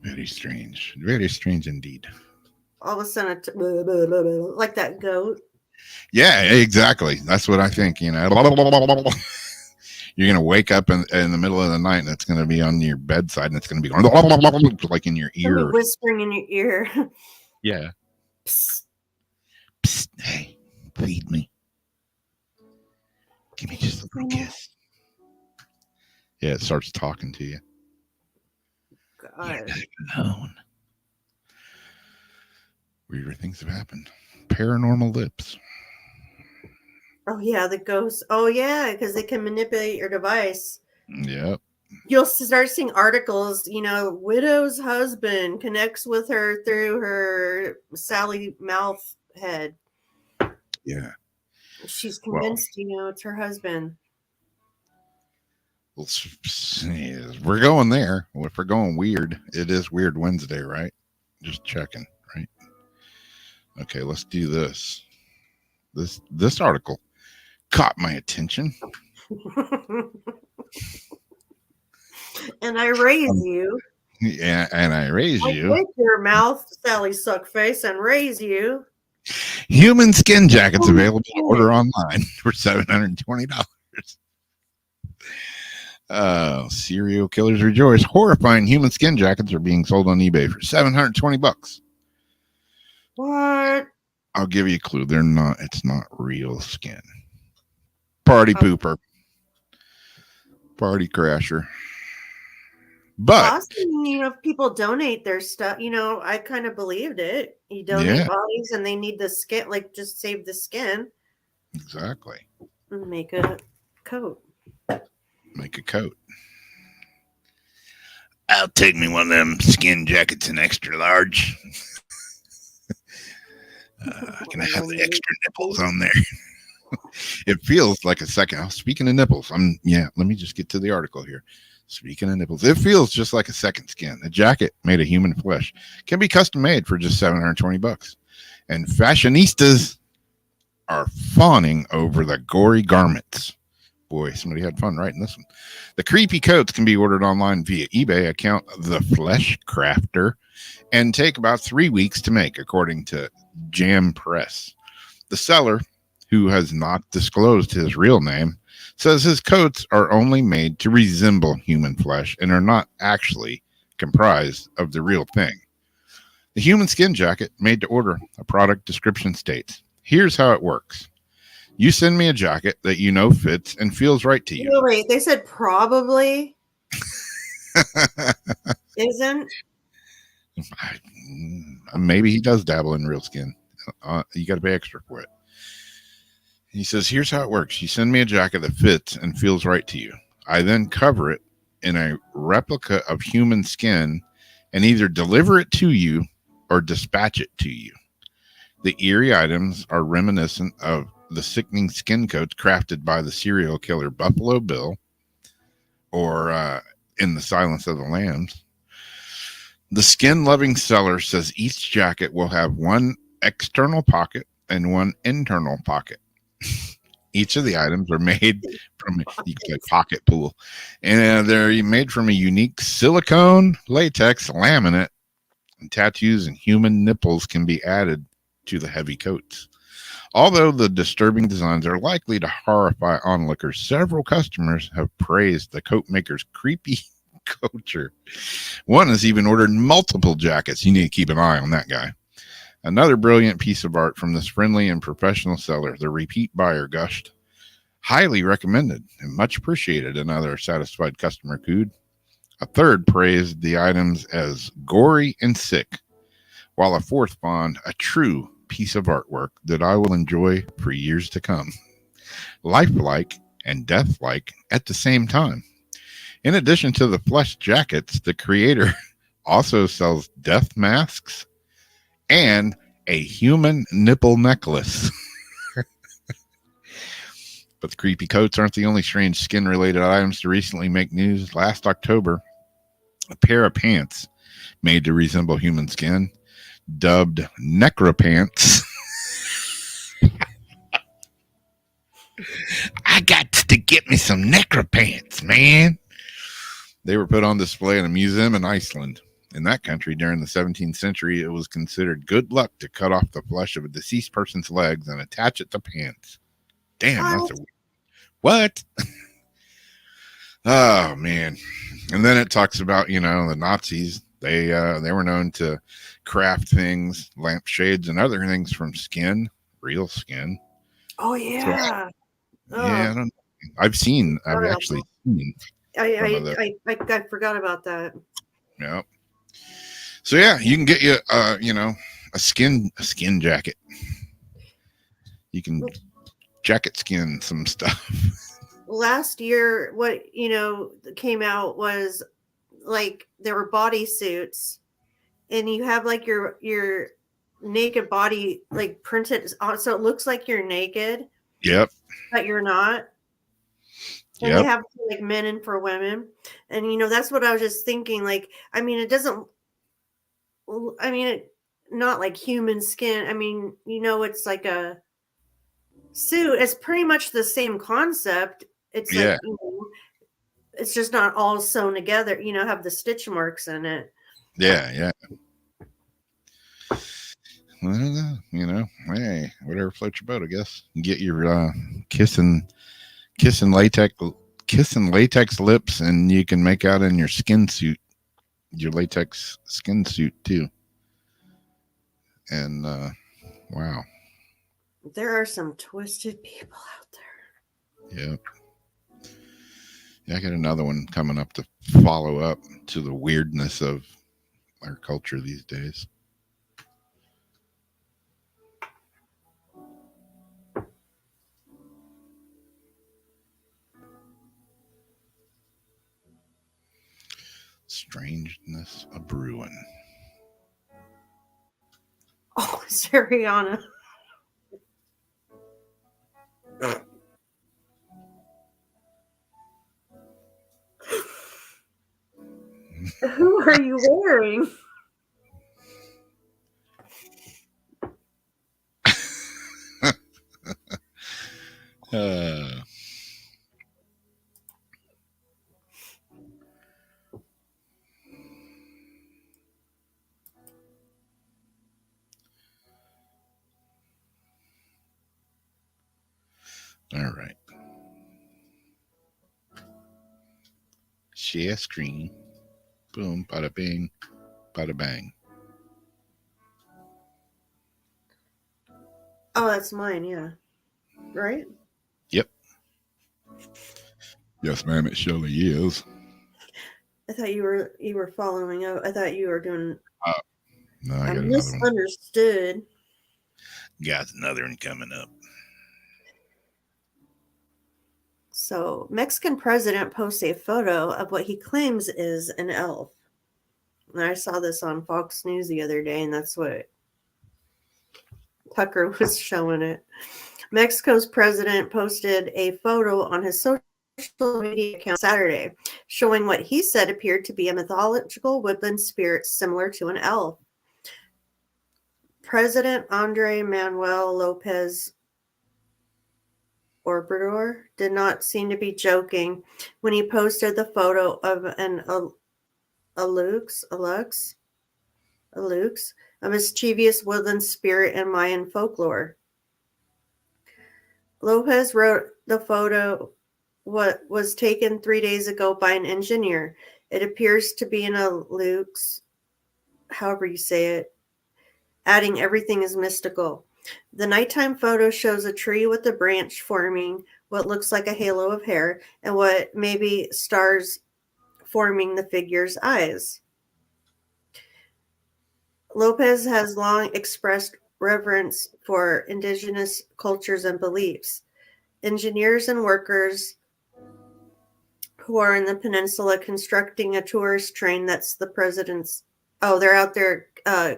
Very strange. Very strange indeed. All of a sudden, like that goat. Yeah, exactly. That's what I think. You're gonna wake up in the middle of the night, and it's gonna be on your bedside, and it's gonna be going like in your Somebody ear. whispering in your ear. Yeah. Psst. Psst, hey, feed me. Give me just a little kiss. Yeah, it starts talking to you. God. Alone. Weirder things have happened. Paranormal lips. Oh yeah, the ghosts. Oh yeah, because they can manipulate your device. Yep. You'll start seeing articles, widow's husband connects with her through her Sally mouth head. Yeah. She's convinced, it's her husband. Well, we're going there. If we're going weird, it is Weird Wednesday, right? Just checking, right? Okay, let's do this. This article caught my attention. And I raise you. Yeah, and I raise I you. break your mouth, Sally Suckface, and raise you. Human skin jackets available to order online for $720. Serial killers rejoice. Horrifying human skin jackets are being sold on eBay for $720. What? I'll give you a clue. It's not real skin. Party pooper. Party crasher. But Awesome. If people donate their stuff, I kind of believed it. You donate bodies and they need the skin, like just save the skin. Exactly. And make a coat. Make a coat. I'll take me one of them skin jackets in extra large. Can I have the extra nipples on there? It feels like a second. Oh, speaking of nipples, let me just get to the article here. Speaking of nipples, it feels just like a second skin. A jacket made of human flesh can be custom made for just $720. And fashionistas are fawning over the gory garments. Boy, somebody had fun writing this one. The creepy coats can be ordered online via eBay account The Flesh Crafter and take about 3 weeks to make, according to Jam Press. The seller, who has not disclosed his real name, says his coats are only made to resemble human flesh and are not actually comprised of the real thing. The human skin jacket made to order, a product description states, here's how it works. You send me a jacket that fits and feels right to you. Wait, they said probably isn't. Maybe he does dabble in real skin. You got to pay extra for it. He says, here's how it works. You send me a jacket that fits and feels right to you. I then cover it in a replica of human skin and either deliver it to you or dispatch it to you. The eerie items are reminiscent of the sickening skin coats crafted by the serial killer Buffalo Bill, or in The Silence of the Lambs. The skin-loving seller says each jacket will have one external pocket and one internal pocket. Each of the items are made from a pocket pool, and they're made from a unique silicone latex laminate. And tattoos and human nipples can be added to the heavy coats. Although the disturbing designs are likely to horrify onlookers, several customers have praised the coat maker's creepy culture. One has even ordered multiple jackets. You need to keep an eye on that guy. Another brilliant piece of art from this friendly and professional seller. The repeat buyer gushed, "Highly recommended and much appreciated." Another satisfied customer cooed. A third praised the items as gory and sick, while a fourth found a true piece of artwork that I will enjoy for years to come. Lifelike and deathlike at the same time. In addition to the flesh jackets, the creator also sells death masks and a human nipple necklace. But the creepy coats aren't the only strange skin-related items to recently make news. Last October, a pair of pants made to resemble human skin, dubbed necropants. I got to get me some necropants, man. They were put on display in a museum in Iceland. In that country, during the 17th century, it was considered good luck to cut off the flesh of a deceased person's legs and attach it to pants. Damn, that's a what? Oh man! And then it talks about the Nazis. They were known to craft things, lampshades, and other things from skin, real skin. Oh yeah. I don't. I've actually seen. I forgot about that. Yeah. So yeah, you can get you a skin jacket. You can jacket skin some stuff. Last year, what came out was like there were body suits, and you have like your naked body like printed on, so it looks like you're naked. Yep. But you're not. And they have for, like, men and for women. And that's what I was just thinking. Like, I mean, not like human skin. I mean, it's like a suit. It's pretty much the same concept. It's like, it's just not all sewn together, have the stitch marks in it. Yeah. Well, hey, whatever floats your boat, I guess. You get your kissing latex lips, and you can make out in your skin suit, your latex skin suit too. And wow, there are some twisted people out there. Yep. Yeah, I got another one coming up to follow up to the weirdness of our culture these days. Strangeness a brewing. Oh, it's Ariana. Who are you wearing? All right. Share screen. Boom, bada bing, bada bang. Oh, that's mine, yeah. Right? Yep. Yes, ma'am, it surely is. I thought you were following up. I thought you were doing No, I got another one. Misunderstood. Got another one coming up. So, Mexican president posts a photo of what he claims is an elf. And I saw this on Fox News the other day, and that's what Tucker was showing it. Mexico's president posted a photo on his social media account Saturday, showing what he said appeared to be a mythological woodland spirit similar to an elf. President Andre Manuel Lopez Obrador did not seem to be joking when he posted the photo of an alux, a mischievous woodland spirit in Mayan folklore. Lopez wrote the photo what was taken 3 days ago by an engineer. It appears to be an alux, however you say it, adding everything is mystical. The nighttime photo shows a tree with a branch forming what looks like a halo of hair and what may be stars forming the figure's eyes. Lopez has long expressed reverence for indigenous cultures and beliefs. Engineers and workers who are in the peninsula constructing a tourist train, that's the president's, they're out there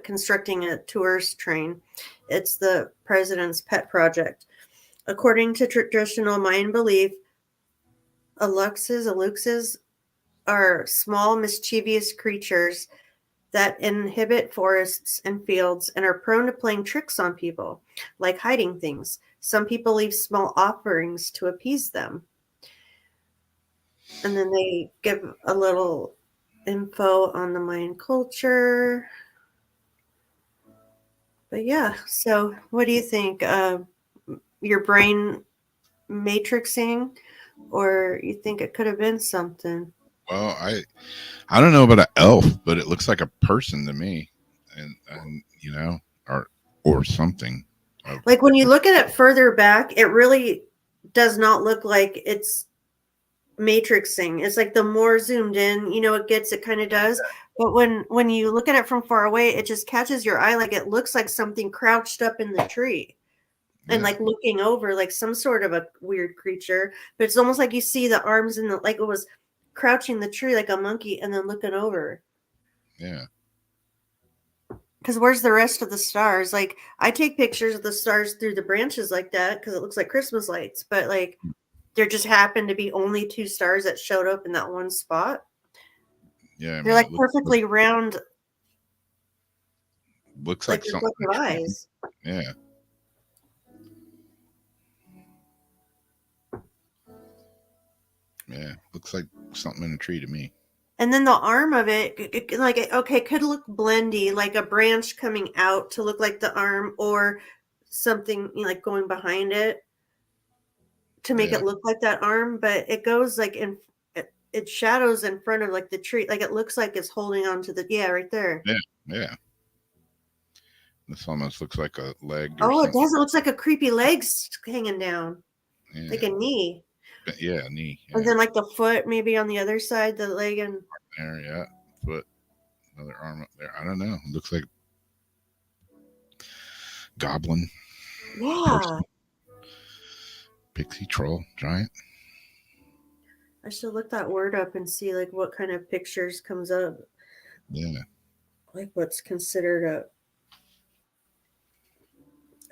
constructing a tourist train. It's the president's pet project. According to traditional Mayan belief, aluxes are small, mischievous creatures that inhabit forests and fields and are prone to playing tricks on people, like hiding things. Some people leave small offerings to appease them. And then they give a little info on the Mayan culture. But yeah, so what do you think? Your brain matrixing, or you think it could have been something? Well, I don't know about an elf, but it looks like a person to me, and you know, or something. Like when you look at it further back, it really does not look like it's matrixing. It's like the more zoomed in, it kind of does. But when you look at it from far away, it just catches your eye. Like it looks like something crouched up in the tree and like looking over, like some sort of a weird creature. But it's almost like you see the arms and like it was crouching the tree like a monkey and then looking over. Yeah. Because where's the rest of the stars? Like I take pictures of the stars through the branches like that because it looks like Christmas lights. But like there just happened to be only 2 stars that showed up in that one spot. Yeah, they're like perfectly round. Looks like something. Eyes. Yeah. Yeah, looks like something in a tree to me. And then the arm of it could look blendy, like a branch coming out to look like the arm, or something like going behind it to make it look like that arm. But it goes like it shadows in front of like the tree, like it looks like it's holding on to the right there. Yeah. This almost looks like a leg. It does. It looks like a creepy legs hanging down, like a knee. Yeah, knee. Yeah. And then like the foot maybe on the other side, the leg and there, yeah, foot, another arm up there. I don't know. It looks like goblin. Yeah. Person. Pixie troll giant. I should look that word up and see like what kind of pictures comes up. Yeah. Like what's considered a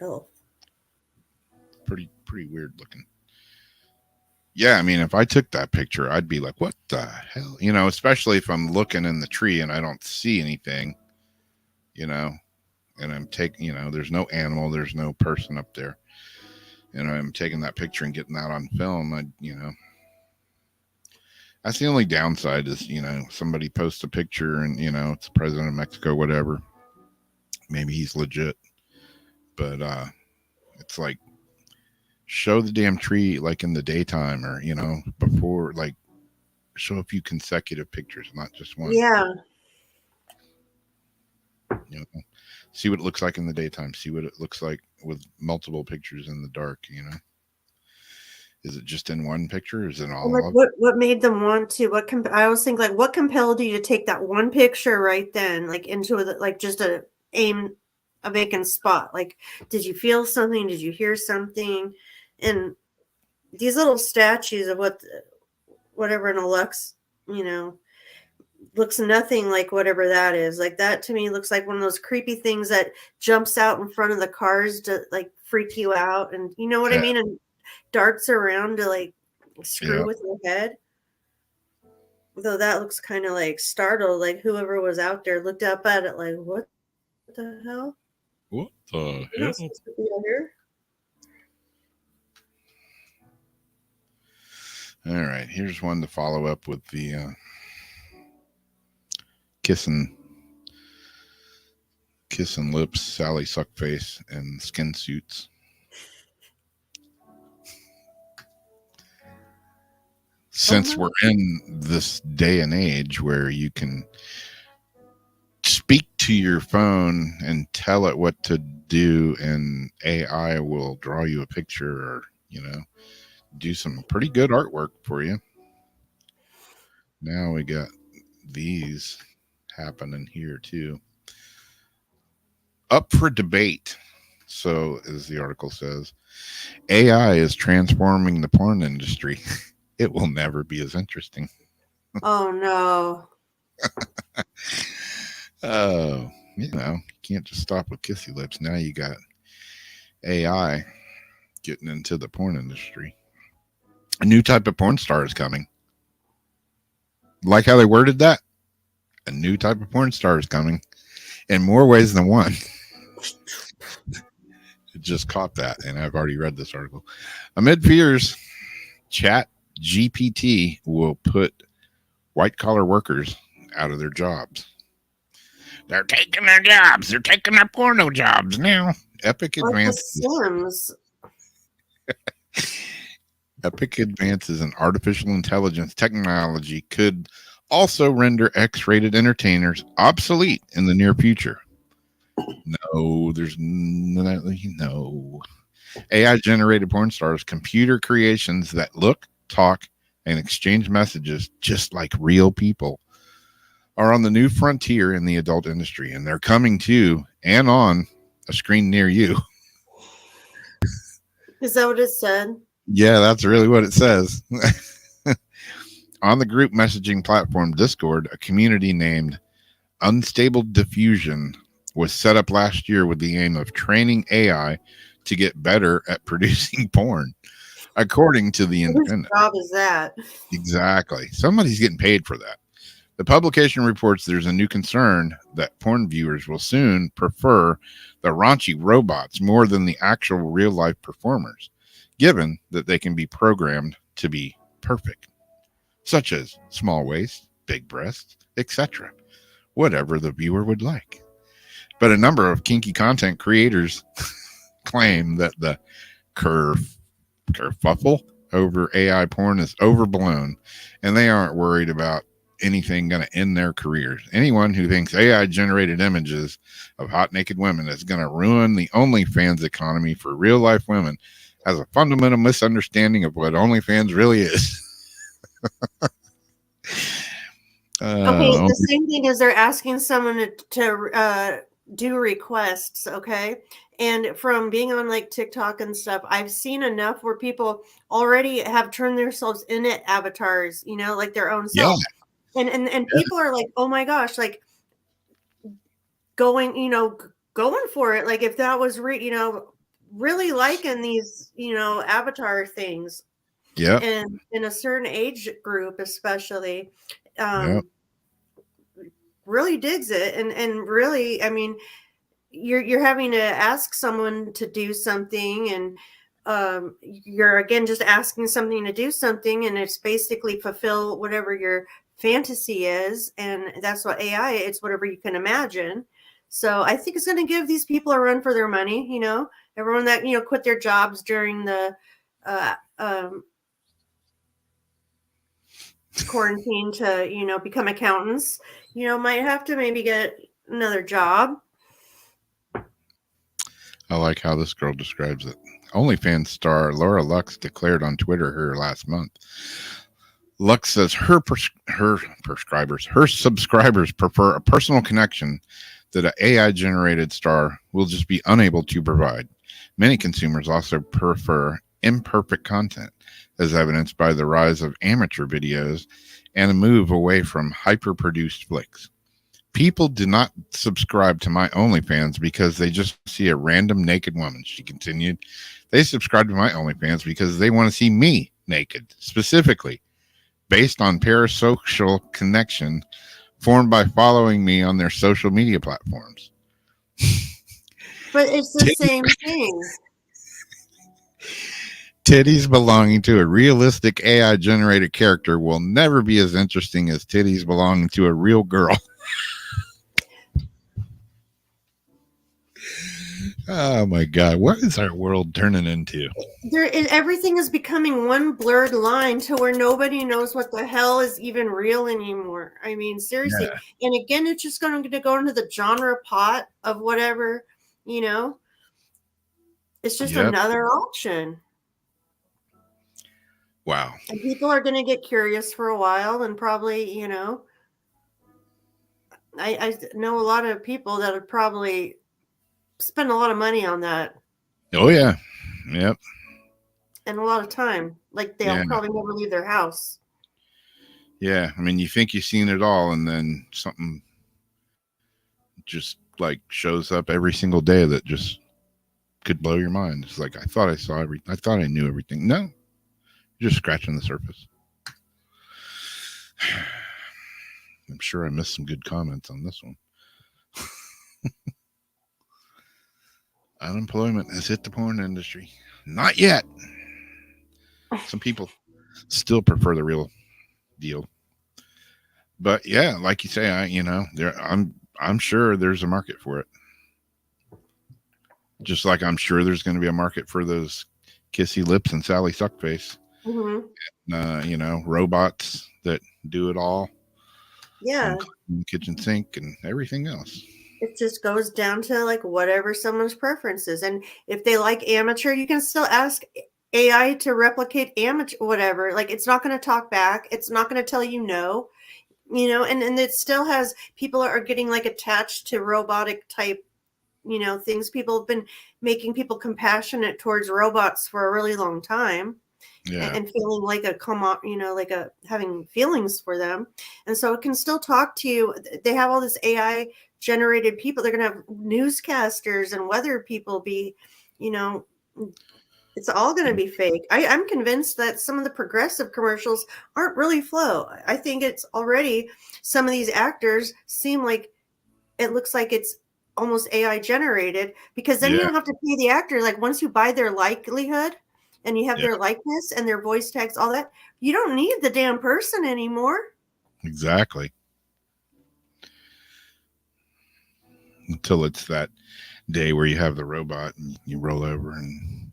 elf. Pretty weird looking. Yeah, I mean, if I took that picture, I'd be like, what the hell? Especially if I'm looking in the tree and I don't see anything, and I'm taking, there's no animal, there's no person up there. And I'm taking that picture and getting that on film. That's the only downside is, somebody posts a picture and, it's the president of Mexico, whatever. Maybe he's legit. But it's like, show the damn tree like in the daytime or, before, like show a few consecutive pictures, not just one. Yeah. See what it looks like in the daytime. See what it looks like with multiple pictures in the dark, Is it just in one picture? Or is it all? Like what made them want to? I always think like what compelled you to take that one picture right then, like into just a vacant spot? Like, did you feel something? Did you hear something? And these little statues of whatever an alux, looks nothing like whatever that is. Like that to me looks like one of those creepy things that jumps out in front of the cars to like freak you out, and you know what I Yeah. mean, and darts around to like screw Yeah. with your head. Though that looks kind of like startled, like whoever was out there looked up at it like, what the hell? What the You're not supposed to be out here. All right, here's one to follow up with the kissing lips, Sally Suckface, and skin suits. Since we're in this day and age where you can speak to your phone and tell it what to do, and AI will draw you a picture or, do some pretty good artwork for you. Now we got these happening here too. Up for debate. So, as the article says, AI is transforming the porn industry. It will never be as interesting. Oh no. Oh, you can't just stop with kissy lips. Now you got AI getting into the porn industry. A new type of porn star is coming. Like how they worded that? A new type of porn star is coming in more ways than one. Just caught that, and I've already read this article. Amid fears, Chat GPT will put white-collar workers out of their jobs. They're taking their jobs. They're taking their porno jobs now. Epic advances. Epic advances in artificial intelligence technology could also render X-rated entertainers obsolete in the near future. No, there's no. AI-generated porn stars, computer creations that look, talk, and exchange messages just like real people, are on the new frontier in the adult industry, and they're coming to and on a screen near you. Is that what it said? Yeah, that's really what it says. On the group messaging platform Discord, a community named Unstable Diffusion was set up last year with the aim of training AI to get better at producing porn, according to the Independent. Whose job is that? Exactly. Somebody's getting paid for that. The publication reports there's a new concern that porn viewers will soon prefer the raunchy robots more than the actual real-life performers, given that they can be programmed to be perfect, such as small waist, big breasts, etc., whatever the viewer would like. But a number of kinky content creators claim that the kerfuffle over AI porn is overblown, and they aren't worried about anything going to end their careers. Anyone who thinks AI generated images of hot naked women is going to ruin the OnlyFans economy for real life women has a fundamental misunderstanding of what OnlyFans really is. Okay, the same thing as they're asking someone to do requests, okay? And from being on like TikTok and stuff, I've seen enough where people already have turned themselves into avatars, like their own self. Yeah. And people are like, oh my gosh, like going for it. Like if that was really liking these, avatar things. Yeah. And in a certain age group, especially, really digs it. And really, I mean, you're having to ask someone to do something, and you're again just asking something to do something, and it's basically fulfill whatever your fantasy is, and that's what AI, it's whatever you can imagine. So I think it's going to give these people a run for their money. Everyone that quit their jobs during the quarantine to become accountants might have to maybe get another job. I like how this girl describes it. OnlyFans star Laura Lux declared on Twitter her last month. Lux says her subscribers prefer a personal connection that an AI-generated star will just be unable to provide. Many consumers also prefer imperfect content, as evidenced by the rise of amateur videos and a move away from hyper-produced flicks. People do not subscribe to my OnlyFans because they just see a random naked woman. She continued. They subscribe to my OnlyFans because they want to see me naked, specifically based on parasocial connection formed by following me on their social media platforms. But it's the same thing. Titties belonging to a realistic AI generated character will never be as interesting as titties belonging to a real girl. Oh my God. What is our world turning into? Everything is becoming one blurred line to where nobody knows what the hell is even real anymore. I mean, seriously. Yeah. And again, it's just going to go into the genre pot of whatever, you know. It's just Yep. another option. Wow. And people are going to get curious for a while and probably, you know, I know a lot of people that would probably spend a lot of money on that. Oh, yeah. Yep. And a lot of time. Like they'll probably never leave their house. Yeah. I mean, you think you've seen it all, and then something just like shows up every single day that just could blow your mind. It's like, I thought I saw everything. I thought I knew everything. No, you're just scratching the surface. I'm sure I missed some good comments on this one. Unemployment has hit the porn industry. Not yet. Some people still prefer the real deal. But yeah, like you say, I'm sure there's a market for it. Just like I'm sure there's going to be a market for those kissy lips and Sally Suckface. Mm-hmm. Robots that do it all. Yeah. The kitchen sink and everything else. It just goes down to like whatever someone's preference is. And if they like amateur, you can still ask AI to replicate amateur, whatever. Like it's not going to talk back. It's not going to tell you no, you know, and it still has, people are getting like attached to robotic type, you know, things. People have been making people compassionate towards robots for a really long time. Yeah. And feeling like having feelings for them. And so it can still talk to you. They have all this AI generated people. They're going to have newscasters and weather people be, you know, it's all going to be fake. I'm convinced that some of the progressive commercials aren't really Flo. I think it's already, some of these actors seem like it looks like it's almost AI generated, because then you don't have to pay the actor. Like once you buy their likelihood, and you have their likeness and their voice tags, all that, you don't need the damn person anymore. Exactly. Until it's that day where you have the robot and you roll over and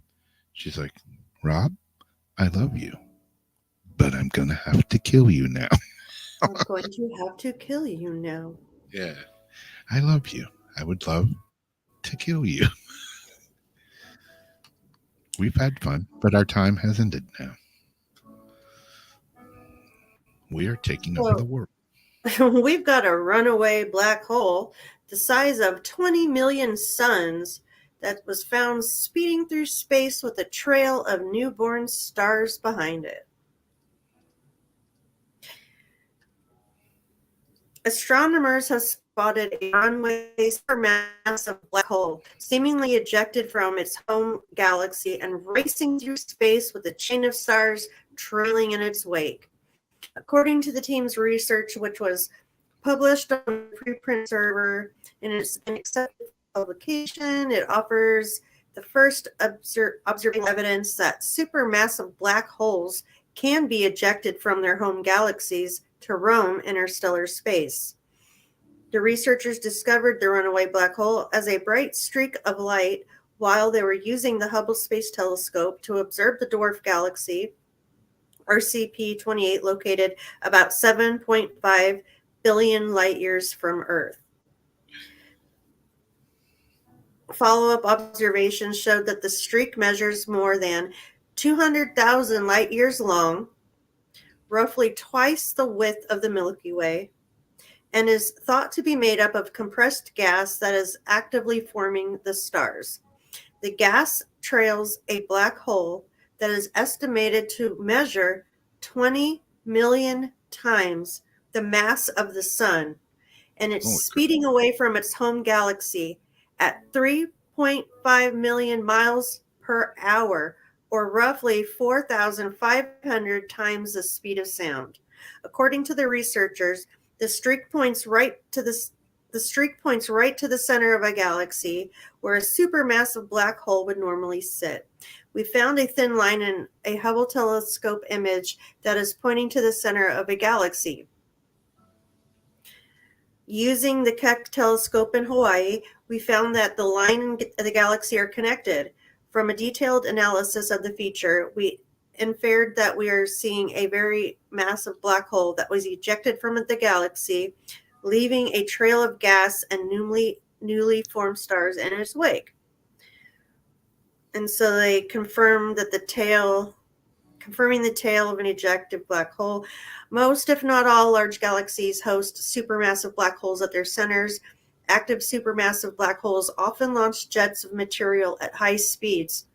she's like, Rob, I love you, but I'm going to have to kill you now. I'm going to have to kill you now. Yeah. I love you. I would love to kill you. We've had fun, but our time has ended now. We are taking over the world. We've got a runaway black hole the size of 20 million suns that was found speeding through space with a trail of newborn stars behind it. Astronomers have spotted a runaway supermassive black hole, seemingly ejected from its home galaxy and racing through space with a chain of stars trailing in its wake. According to the team's research, which was published on the preprint server in its accepted publication, it offers the first observable evidence that supermassive black holes can be ejected from their home galaxies to roam interstellar space. The researchers discovered the runaway black hole as a bright streak of light while they were using the Hubble Space Telescope to observe the dwarf galaxy RCP-28, located about 7.5 billion light years from Earth. Follow-up observations showed that the streak measures more than 200,000 light years long, roughly twice the width of the Milky Way, and is thought to be made up of compressed gas that is actively forming the stars. The gas trails a black hole that is estimated to measure 20 million times the mass of the sun and it's Holy crap. speeding away from its home galaxy at 3.5 million miles per hour, or roughly 4,500 times the speed of sound. According to the researchers, the streak points right to the center of a galaxy where a supermassive black hole would normally sit. We found a thin line in a Hubble telescope image that is pointing to the center of a galaxy. Using the Keck telescope in Hawaii, we found that the line and the galaxy are connected. From a detailed analysis of the feature, we inferred that we are seeing a very massive black hole that was ejected from the galaxy, leaving a trail of gas and newly formed stars in its wake. And so they confirmed that confirming the tail of an ejected black hole. Most, if not all, large galaxies host supermassive black holes at their centers. Active supermassive black holes often launch jets of material at high speeds,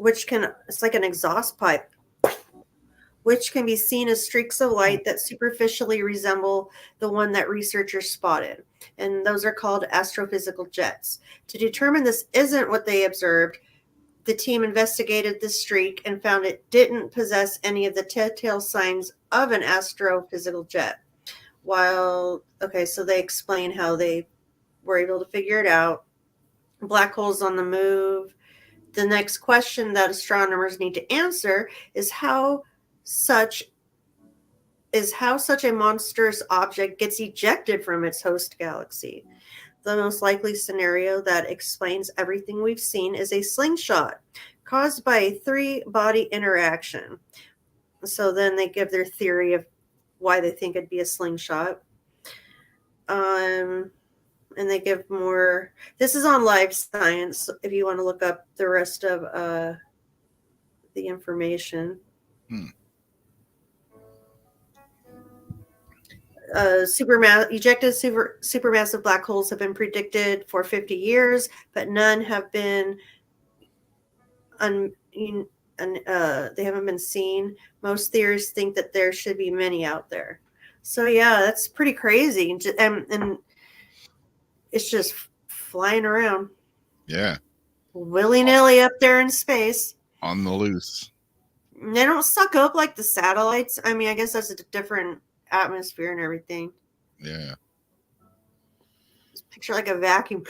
it's like an exhaust pipe, which can be seen as streaks of light that superficially resemble the one that researchers spotted. And those are called astrophysical jets. To determine this isn't what they observed, the team investigated the streak and found it didn't possess any of the telltale signs of an astrophysical jet. So they explain how they were able to figure it out. Black holes on the move. The next question that astronomers need to answer is how such a monstrous object gets ejected from its host galaxy. The most likely scenario that explains everything we've seen is a slingshot caused by a three-body interaction. So then they give their theory of why they think it'd be a slingshot. And they give more. This is on Live Science if you want to look up the rest of the information. Ejected supermassive black holes have been predicted for 50 years, but none have been they haven't been seen. Most theorists think that there should be many out there. So yeah, that's pretty crazy, and it's just flying around. Yeah, willy-nilly up there in space. On the loose. They don't suck up like the satellites. I mean, I guess that's a different atmosphere and everything. Yeah. Just picture like a vacuum.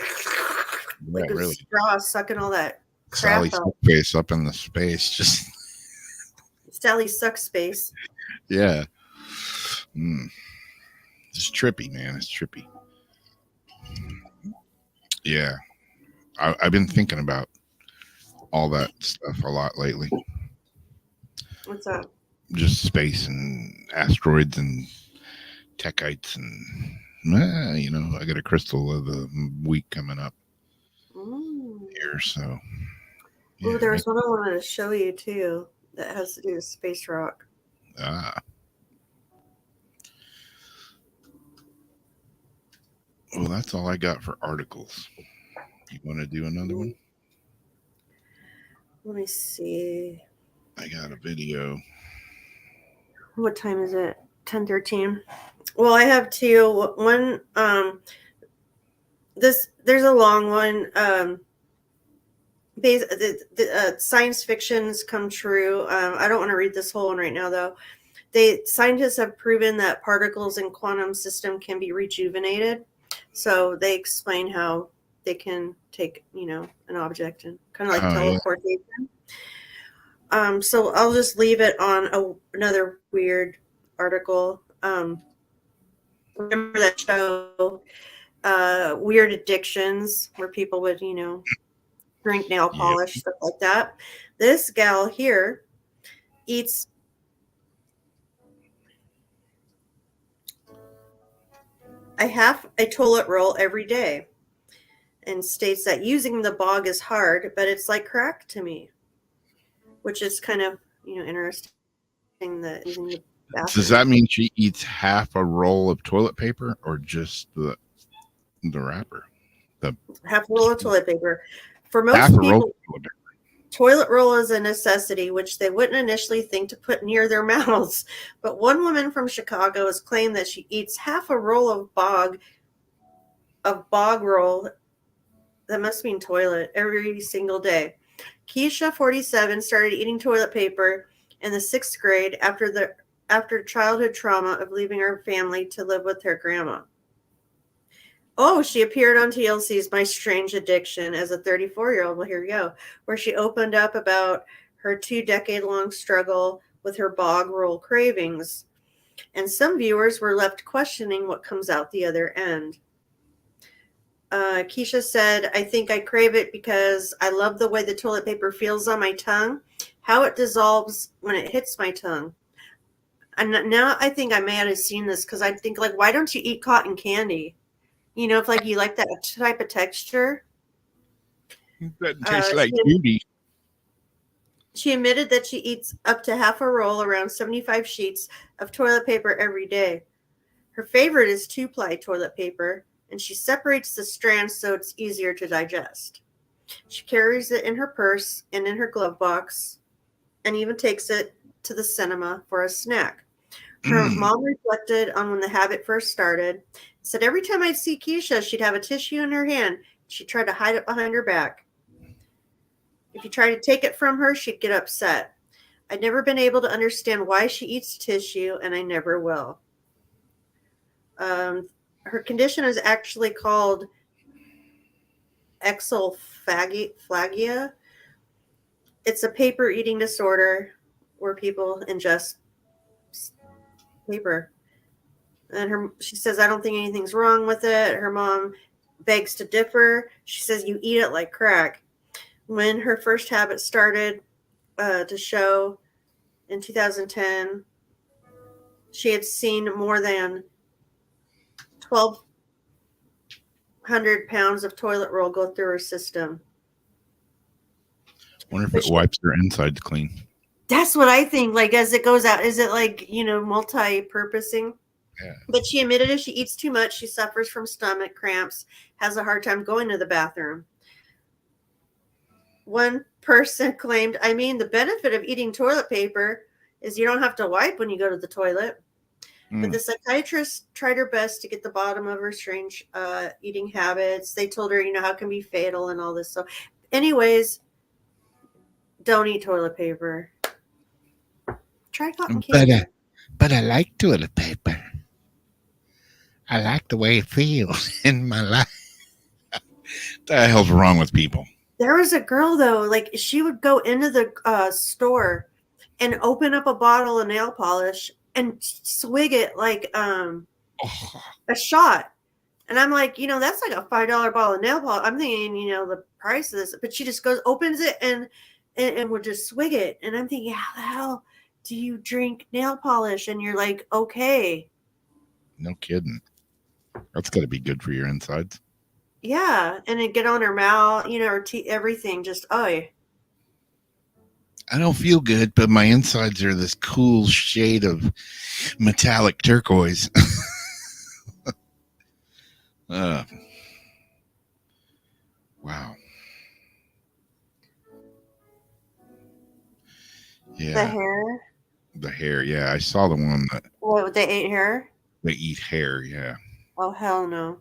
Like a really. straw sucking all that crap Sally out. face up in the space. Just Sally sucks space. yeah. It's trippy, man. It's trippy. Yeah. I've been thinking about all that stuff a lot lately. What's up? Just space and asteroids and techites and I got a crystal of the week coming up here, so Oh, there was one I wanted to show you too that has to do with space rock. Well, that's all I got for articles. You want to do another one? Let me see. I got a video. What time is it? 10:13. Well, I have two. One, there's a long one. Science fictions come true. I don't want to read this whole one right now, though. Scientists have proven that particles in quantum system can be rejuvenated. So they explain how they can take, an object and kind of like teleportation. Yeah. So I'll just leave it on another weird article. Remember that show, Weird Addictions, where people would, drink nail polish, stuff like that. This gal here eats a toilet roll every day and states that using the bog is hard, but it's like crack to me, which is kind of, interesting. Does that mean she eats half a roll of toilet paper or just the wrapper? Half a roll of toilet paper. For most half a roll people, of toilet paper. Toilet roll is a necessity, which they wouldn't initially think to put near their mouths. But one woman from Chicago has claimed that she eats half a roll of bog roll, that must mean toilet, every single day. Keisha, 47, started eating toilet paper in the 6th grade after childhood trauma of leaving her family to live with her grandma. Oh, she appeared on TLC's My Strange Addiction as a 34-year-old. Well, here we go, where she opened up about her 2-decade-long struggle with her bog roll cravings. And some viewers were left questioning what comes out the other end. Keisha said, I think I crave it because I love the way the toilet paper feels on my tongue, how it dissolves when it hits my tongue. And now I think I may have seen this because I think, like, why don't you eat cotton candy? You know, if like you like that type of texture. Doesn't taste like she- beauty. She admitted that she eats up to half a roll, around 75 sheets of toilet paper every day. Her favorite is 2-ply toilet paper, and she separates the strands so it's easier to digest. She carries it in her purse and in her glove box, and even takes it to the cinema for a snack. Her mom reflected on when the habit first started, said every time I'd see Keisha, she'd have a tissue in her hand. She'd try to hide it behind her back. If you try to take it from her, she'd get upset. I'd never been able to understand why she eats tissue, and I never will. Her condition is actually called exophagia. It's a paper eating disorder where people ingest paper. And she says, I don't think anything's wrong with it. Her mom begs to differ. She says, you eat it like crack. When her first habit started to show in 2010, she had seen more than 1,200 pounds of toilet roll go through her system. Wonder if it wipes her insides clean. That's what I think. Like, as it goes out, is it like, multi-purposing? Yeah. But she admitted if she eats too much, she suffers from stomach cramps, has a hard time going to the bathroom. One person claimed, the benefit of eating toilet paper is you don't have to wipe when you go to the toilet. But the psychiatrist tried her best to get the bottom of her strange eating habits. They told her, how it can be fatal and all this. So anyways, don't eat toilet paper. Try cotton candy. But I like toilet paper. I like the way it feels in my life. What the hell's wrong with people? There was a girl, though, like she would go into the store and open up a bottle of nail polish and swig it like a shot. And I'm like, that's like a $5 bottle of nail polish. I'm thinking, the price of this. But she just opens it and would just swig it. And I'm thinking, how the hell do you drink nail polish? And you're like, okay. No kidding. That's got to be good for your insides. Yeah. And it get on her mouth, her teeth, everything. Just, I don't feel good, but my insides are this cool shade of metallic turquoise. Wow. Yeah. The hair. Yeah. I saw the one that. What, they ate hair? They eat hair. Yeah. Oh, hell no.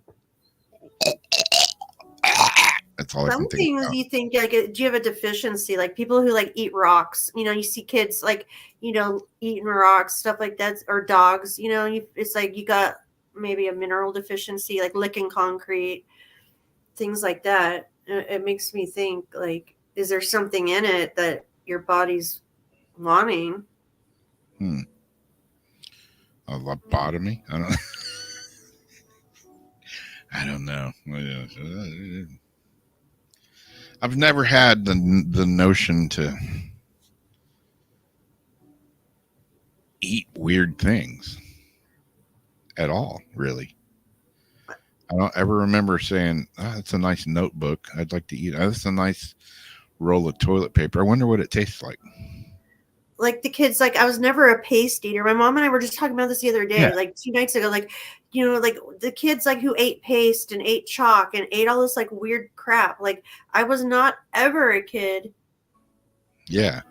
That's all I Some can think things about. you think, like, do you have a deficiency? Like people who like eat rocks, you see kids like, eating rocks, stuff like that, or dogs, it's like you got maybe a mineral deficiency, like licking concrete, things like that. It makes me think, like, is there something in it that your body's wanting? A lobotomy? I don't know. I've never had the notion to eat weird things at all, really. I don't ever remember saying, that's a nice notebook. I'd like to eat. That's a nice roll of toilet paper. I wonder what it tastes like. Like the kids, like I was never a paste eater. My mom and I were just talking about this the other day, like 2 nights ago, like, like the kids like who ate paste and ate chalk and ate all this like weird crap. Like I was not ever a kid Yeah.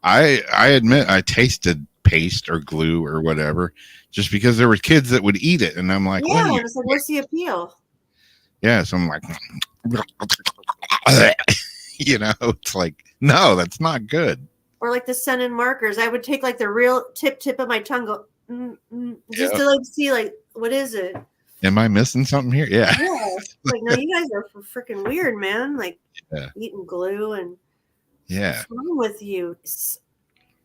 I admit I tasted paste or glue or whatever just because there were kids that would eat it. And I'm like, what Yeah, do you and it's like, what's the appeal? Yeah, so I'm like, it's like, no, that's not good. Or like the Scented markers. I would take like the real tip of my tongue, go just Yeah. to like see like what is it? Am I missing something here? Yeah. Yeah, like no, you guys are freaking weird, man. Like Yeah. eating glue and Yeah. what's wrong with you?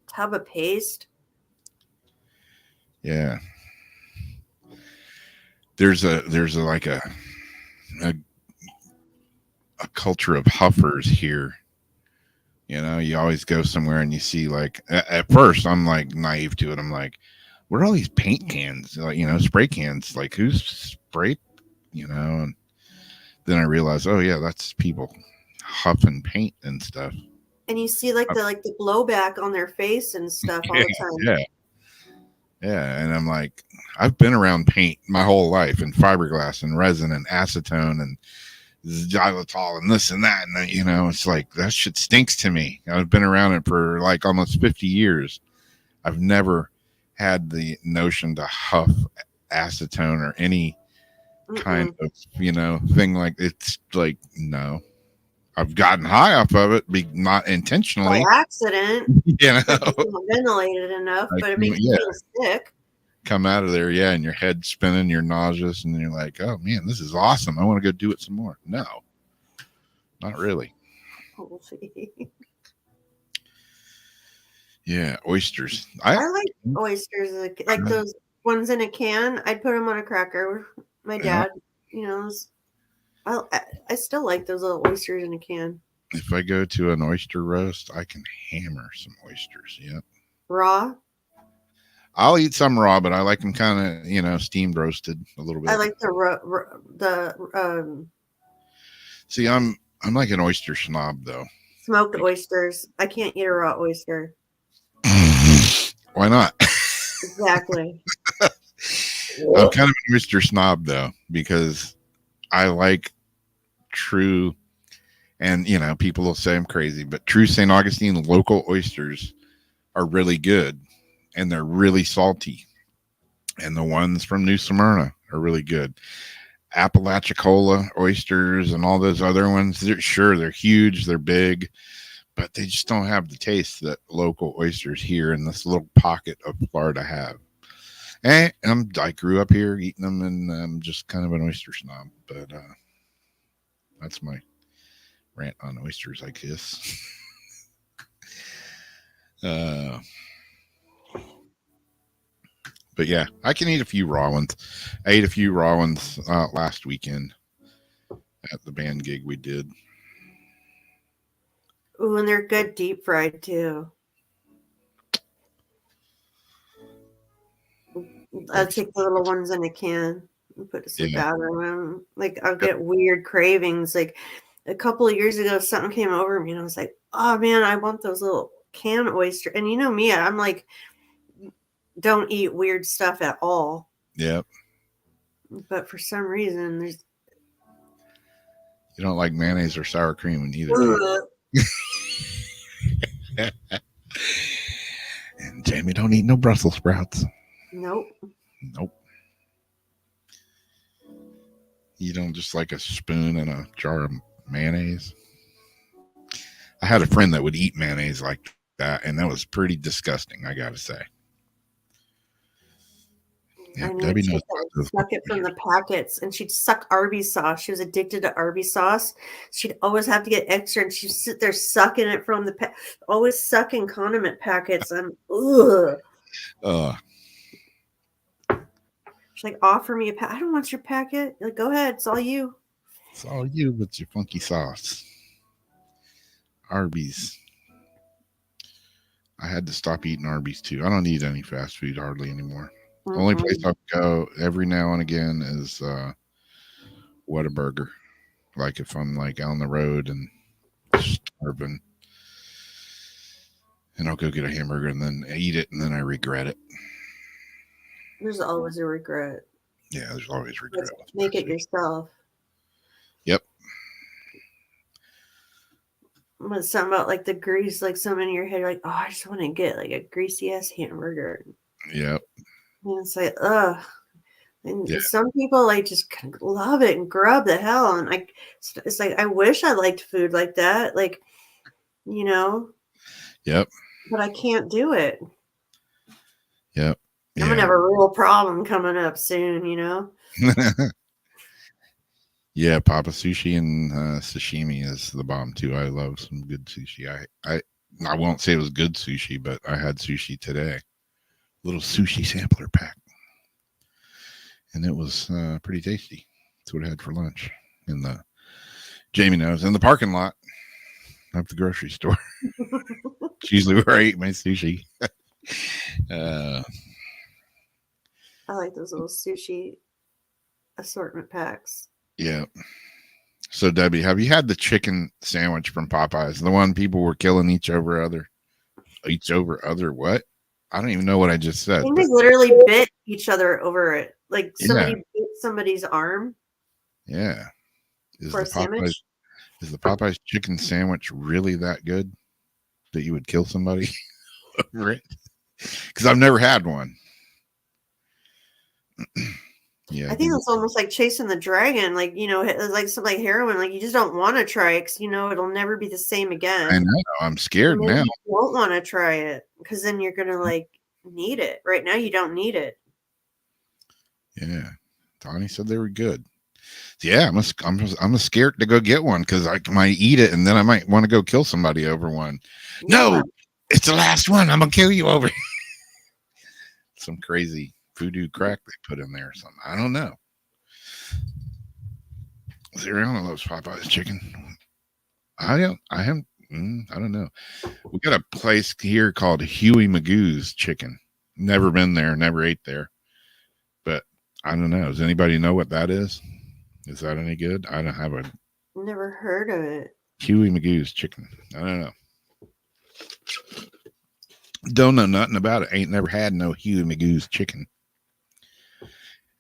Tub of paste. Yeah. There's a like a culture of huffers here. You always go somewhere and you see like at first I'm like naive to it. I'm like, what are all these paint cans? Like, spray cans. Like who's sprayed? And then I realized, oh yeah, that's people huffing paint and stuff. And you see like the blowback on their face and stuff all the time. Yeah. And I'm like, I've been around paint my whole life, and fiberglass and resin and acetone and xylitol and this and that. And it's like that shit stinks to me. I've been around it for like almost 50 years. I've never had the notion to huff acetone or any kind of, thing like it's like, no. I've gotten high off of it, not intentionally. By accident. Ventilated enough, like, but it makes you feel sick. Come out of there, and your head's spinning, you're nauseous, and you're like, oh man, this is awesome. I want to go do it some more. No, not really. Yeah, oysters. I like oysters, like those ones in a can. I'd put them on a cracker. My dad, I still like those little oysters in a can. If I go to an oyster roast, I can hammer some oysters. Yep. Raw? I'll eat some raw, but I like them kind of, steamed roasted a little bit. I like the See, I'm like an oyster snob though. Smoked oysters. I can't eat a raw oyster. Why not? Exactly. I'm kind of an oyster snob though, because I like true, and people will say I'm crazy, but true St. Augustine local oysters are really good, and they're really salty. And the ones from New Smyrna are really good. Apalachicola oysters and all those other ones, they're huge, they're big, but they just don't have the taste that local oysters here in this little pocket of Florida have. And I grew up here eating them, and I'm just kind of an oyster snob. But that's my rant on oysters, I guess. But yeah, I can eat a few raw ones. I ate a few raw ones last weekend at the band gig we did. Ooh, and they're good deep fried too. I'll take the little ones in a can and put some powder in them. Like I'll get weird cravings. Like a couple of years ago, something came over me and I was like, oh man, I want those little can oyster. And you know me, I'm like, don't eat weird stuff at all. Yep. But for some reason, you don't like mayonnaise or sour cream either. And Jamie don't eat no Brussels sprouts. Nope. You don't just like a spoon and a jar of mayonnaise. I had a friend that would eat mayonnaise like that, and that was pretty disgusting, I gotta say. Yeah, Debbie knows. Suck it from the packets, and she'd suck Arby's sauce. She was addicted to Arby's sauce. She'd always have to get extra, and she'd sit there sucking it from the always sucking condiment packets. Ugh. She's like, offer me a packet. I don't want your packet. Like, go ahead, it's all you. It's all you with your funky sauce. Arby's. I had to stop eating Arby's too. I don't eat any fast food hardly anymore. The only place I'll go every now and again is Whataburger. Like if I'm like on the road and starving, and I'll go get a hamburger and then eat it, and then I regret it. There's always a regret. Yeah, there's always regret. Make it yourself. Yep. was something about like the grease, like some in your head, like, oh, I just want to get like a greasy ass hamburger. Yep. And it's like, ugh. And Yeah. some people like just love it and grub the hell. And like, it's like, I wish I liked food like that. Like, you know, Yep. but I can't do it. Yep. I'm gonna have a real problem coming up soon, you know. Yeah, Papa Sushi and sashimi is the bomb too. I love some good sushi. I won't say it was good sushi, but I had sushi today. Little sushi sampler pack, and it was pretty tasty. That's what I had for lunch in the Jamie knows in the parking lot of the grocery store. It's usually where I eat my sushi. I like those little sushi assortment packs. Yeah. So Debbie, have you had the chicken sandwich from Popeyes? The one people were killing each over other what? I don't even know what I just said. I think they literally bit each other over it. Like somebody bit somebody's arm. Yeah. For a sandwich? Is the Popeyes chicken sandwich really that good that you would kill somebody over it? Because I've never had one. Yeah, I think it's almost like chasing the dragon. Like, you know, it's like something like heroin. Like, you just don't want to try it because you know it'll never be the same again. I know. I'm scared now. You won't want to try it because then you're gonna like need it. Right now, you don't need it. Yeah, Donnie said they were good. Yeah, I'm scared to go get one because I might eat it and then I might want to go kill somebody over one. Yeah. No, it's the last one. I'm gonna kill you over. Some crazy voodoo crack they put in there or something. I don't know. Zeriana loves Popeye's chicken. I don't know. We got a place here called Huey Magoo's Chicken. Never been there, never ate there. But I don't know. Does anybody know what that is? Is that any good? I don't have a Never heard of it. Huey Magoo's Chicken. I don't know. Don't know nothing about it. Ain't never had no Huey Magoo's chicken.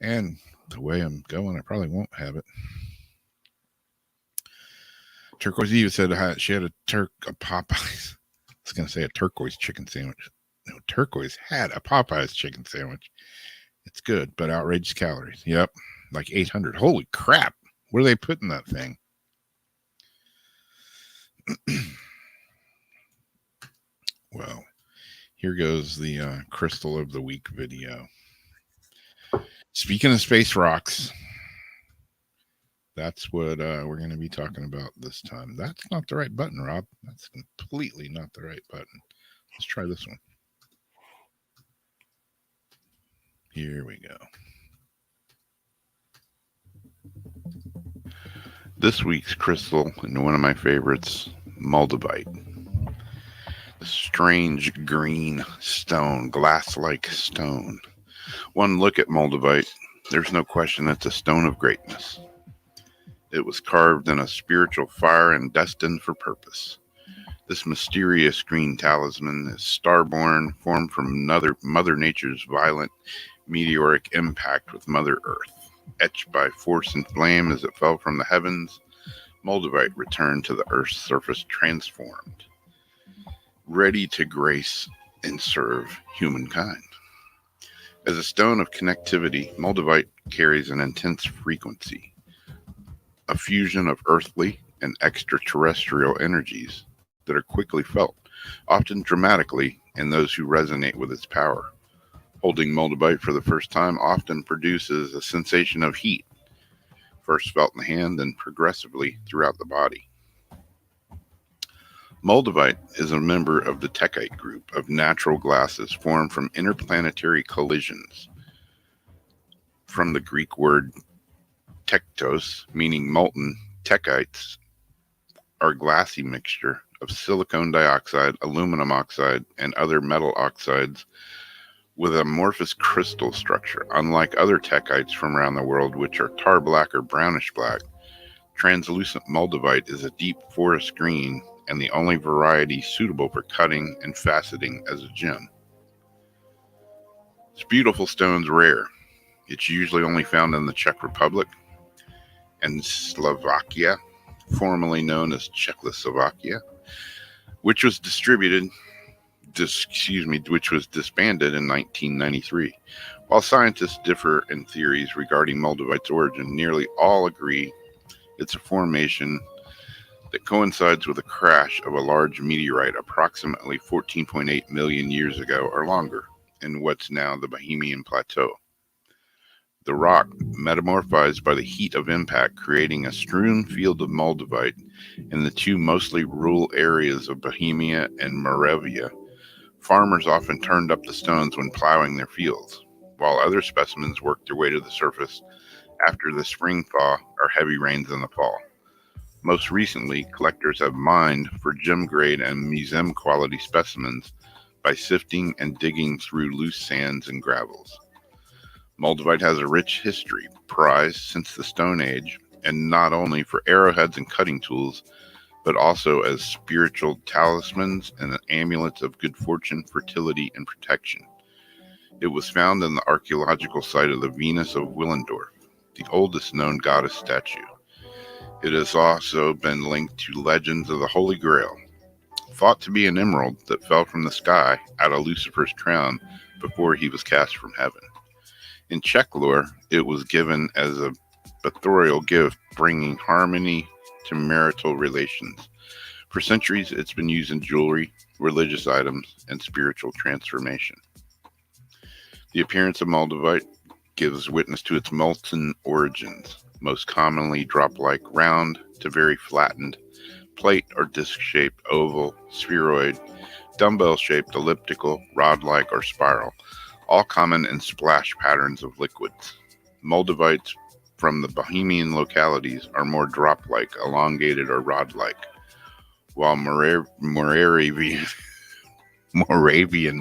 And the way I'm going, I probably won't have it. Turquoise Eve said she had a Popeyes. I was going to say a turquoise chicken sandwich. No, Turquoise had a Popeyes chicken sandwich. It's good, but outrageous calories. Yep, like 800. Holy crap. What are they putting that thing? Well, here goes the Crystal of the Week video. Speaking of space rocks, that's what we're going to be talking about this time. That's not the right button, Rob. That's completely not the right button. Let's try this one. Here we go. This week's crystal, and one of my favorites, Moldavite. The strange green stone, glass-like stone. One look at Moldavite, there's no question it's a stone of greatness. It was carved in a spiritual fire and destined for purpose. This mysterious green talisman is starborn, formed from Mother Nature's violent meteoric impact with Mother Earth. Etched by force and flame as it fell from the heavens, Moldavite returned to the Earth's surface transformed, ready to grace and serve humankind. As a stone of connectivity, Moldavite carries an intense frequency, a fusion of earthly and extraterrestrial energies that are quickly felt, often dramatically, in those who resonate with its power. Holding Moldavite for the first time often produces a sensation of heat, first felt in the hand and progressively throughout the body. Moldavite is a member of the Techite group of natural glasses formed from interplanetary collisions. From the Greek word tektos, meaning molten, techites are a glassy mixture of silicon dioxide, aluminum oxide, and other metal oxides with amorphous crystal structure. Unlike other techites from around the world, which are tar black or brownish black, translucent Moldavite is a deep forest green and the only variety suitable for cutting and faceting as a gem. This beautiful stone's rare. It's usually only found in the Czech Republic and Slovakia, formerly known as Czechoslovakia, which was disbanded in 1993. While scientists differ in theories regarding Moldavite's origin, nearly all agree it's a formation that coincides with the crash of a large meteorite approximately 14.8 million years ago or longer in what's now the Bohemian Plateau. The rock metamorphized by the heat of impact, creating a strewn field of Moldavite in the two mostly rural areas of Bohemia and Moravia. Farmers often turned up the stones when plowing their fields, while other specimens worked their way to the surface after the spring thaw or heavy rains in the fall. Most recently, collectors have mined for gem grade and museum quality specimens by sifting and digging through loose sands and gravels. Moldavite has a rich history, prized since the Stone Age, and not only for arrowheads and cutting tools, but also as spiritual talismans and amulets of good fortune, fertility, and protection. It was found in the archaeological site of the Venus of Willendorf, the oldest known goddess statue. It has also been linked to legends of the Holy Grail, thought to be an emerald that fell from the sky out of Lucifer's crown before he was cast from heaven. In Czech lore, it was given as a betrothal gift, bringing harmony to marital relations. For centuries, it's been used in jewelry, religious items, and spiritual transformation. The appearance of Moldavite gives witness to its molten origins, most commonly drop-like, round to very flattened, plate or disc-shaped, oval, spheroid, dumbbell-shaped, elliptical, rod-like, or spiral, all common in splash patterns of liquids. Moldavites from the Bohemian localities are more drop-like, elongated, or rod-like, while Moravian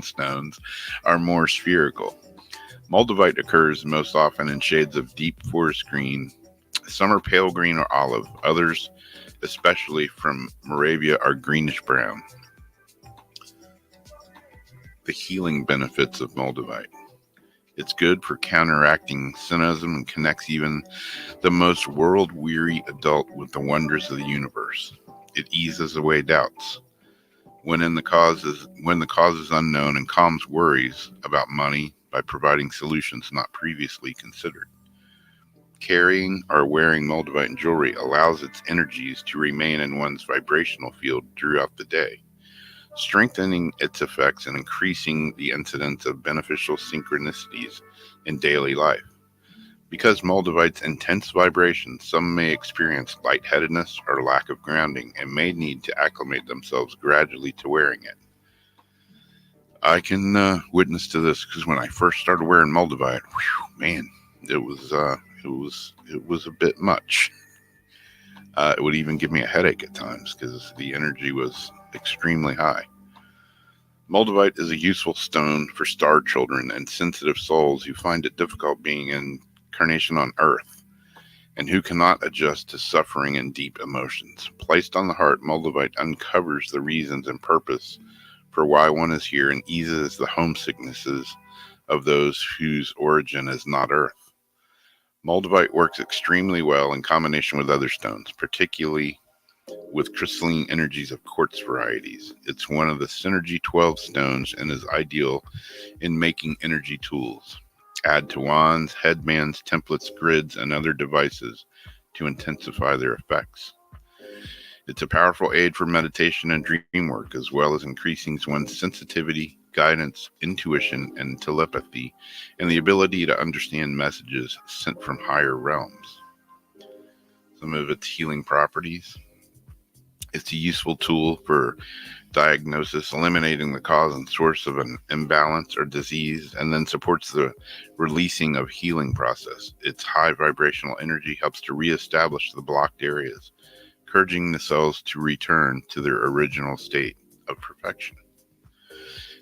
stones are more spherical. Moldavite occurs most often in shades of deep forest green. Some are pale green or olive. Others, especially from Moravia, are greenish brown. The healing benefits of Moldavite. It's good for counteracting cynicism and connects even the most world-weary adult with the wonders of the universe. It eases away doubts when the cause is unknown, and calms worries about money by providing solutions not previously considered. Carrying or wearing Moldavite jewelry allows its energies to remain in one's vibrational field throughout the day, strengthening its effects and increasing the incidence of beneficial synchronicities in daily life. Because Moldavite's intense vibrations, some may experience lightheadedness or lack of grounding and may need to acclimate themselves gradually to wearing it. I can witness to this because when I first started wearing Moldavite, man, it was a bit much. It would even give me a headache at times because the energy was extremely high. Moldavite is a useful stone for star children and sensitive souls who find it difficult being in incarnation on earth and who cannot adjust to suffering and deep emotions. Placed on the heart, Moldavite uncovers the reasons and purpose for why one is here and eases the homesicknesses of those whose origin is not earth. Moldavite works extremely well in combination with other stones, particularly with crystalline energies of quartz varieties. It's one of the Synergy 12 stones and is ideal in making energy tools. Add to wands, headbands, templates, grids, and other devices to intensify their effects. It's a powerful aid for meditation and dream work, as well as increasing one's sensitivity, guidance, intuition, and telepathy, and the ability to understand messages sent from higher realms. Some of its healing properties. It's a useful tool for diagnosis, eliminating the cause and source of an imbalance or disease, and then supports the releasing of healing process. Its high vibrational energy helps to reestablish the blocked areas, encouraging the cells to return to their original state of perfection.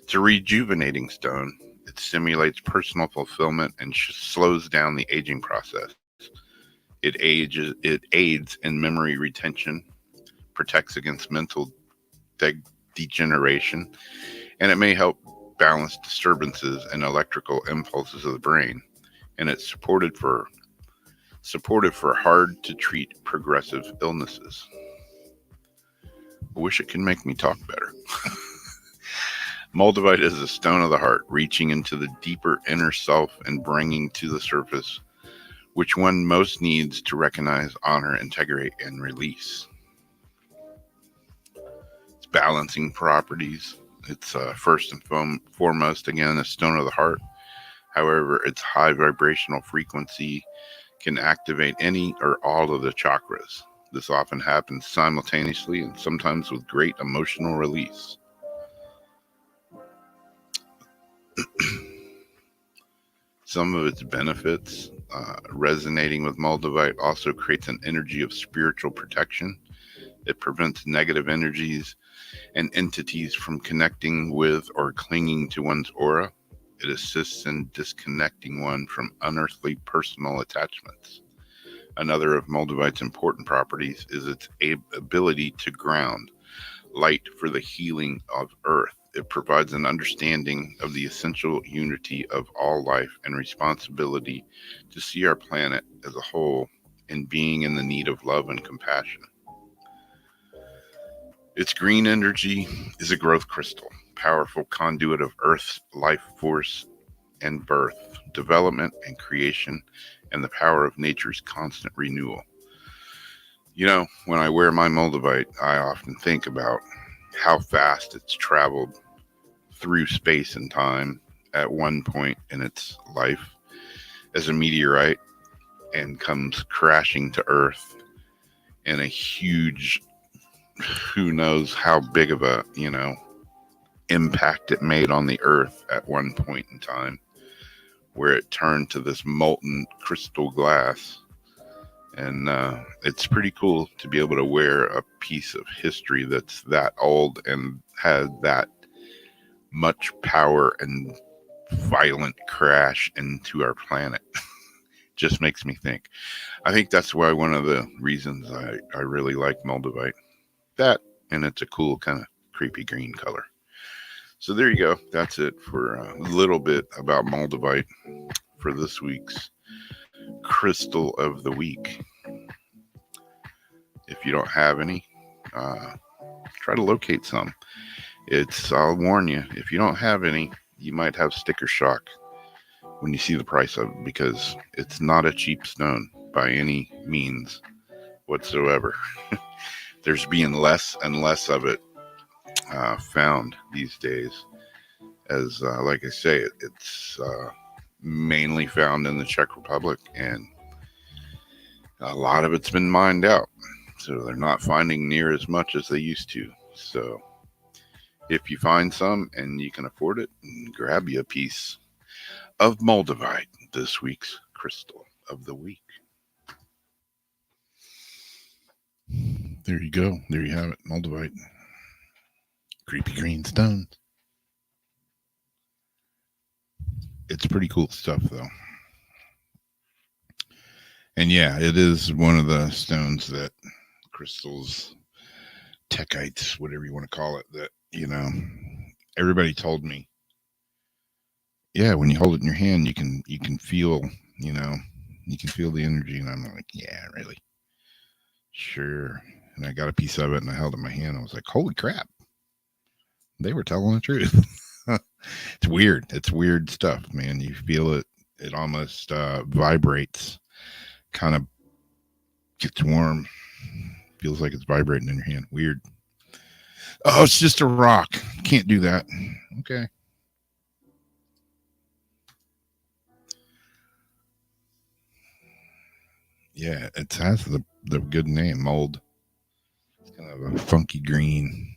It's a rejuvenating stone. It stimulates personal fulfillment and slows down the aging process. It aids in memory retention, protects against mental degeneration, and it may help balance disturbances and electrical impulses of the brain. And it's supported for Supportive for hard to treat progressive illnesses. I wish it could make me talk better. Moldavite is a stone of the heart, reaching into the deeper inner self and bringing to the surface which one most needs to recognize, honor, integrate, and release. Its balancing properties. It's first and foremost, again, a stone of the heart. However, its high vibrational frequency can activate any or all of the chakras. This often happens simultaneously and sometimes with great emotional release. Some of its benefits, resonating with Moldavite also creates an energy of spiritual protection. It prevents negative energies and entities from connecting with or clinging to one's aura. It assists in disconnecting one from unearthly personal attachments. Another of Moldavite's important properties is its ability to ground, light for the healing of Earth. It provides an understanding of the essential unity of all life and responsibility to see our planet as a whole and being in the need of love and compassion. Its green energy is a growth crystal, powerful conduit of Earth's life force and birth, development and creation, and the power of nature's constant renewal. You know, when I wear my Moldavite, I often think about how fast it's traveled through space and time at one point in its life as a meteorite and comes crashing to Earth in a huge, who knows how big of a, impact it made on the Earth at one point in time, where it turned to this molten crystal glass. And it's pretty cool to be able to wear a piece of history that's that old and has that much power and violent crash into our planet. Just makes me think. I think that's why one of the reasons I really like Moldavite. That, and it's a cool kind of creepy green color. So there you go. That's it for a little bit about Moldavite for this week's Crystal of the Week. If you don't have any, try to locate some. I'll warn you, if you don't have any, you might have sticker shock when you see the price of it, because it's not a cheap stone by any means whatsoever. There's being less and less of it found these days. As like I say, it's mainly found in the Czech Republic, and a lot of it's been mined out, so they're not finding near as much as they used to. So if you find some and you can afford it, grab you a piece of Moldavite, this week's Crystal of the Week. There you go. There you have it. Moldavite. Creepy green stone. It's pretty cool stuff, though. And yeah, it is one of the stones that crystals, techites, whatever you want to call it, that, everybody told me, yeah, when you hold it in your hand, you can feel, you can feel the energy. And I'm like, yeah, really? Sure. And I got a piece of it and I held it in my hand. I was like, holy crap. They were telling the truth. It's weird. It's weird stuff, man. You feel it. It almost vibrates, kind of gets warm. Feels like it's vibrating in your hand. Weird. Oh, it's just a rock. Can't do that. Okay. Yeah, it has the good name, mold. It's kind of a funky green.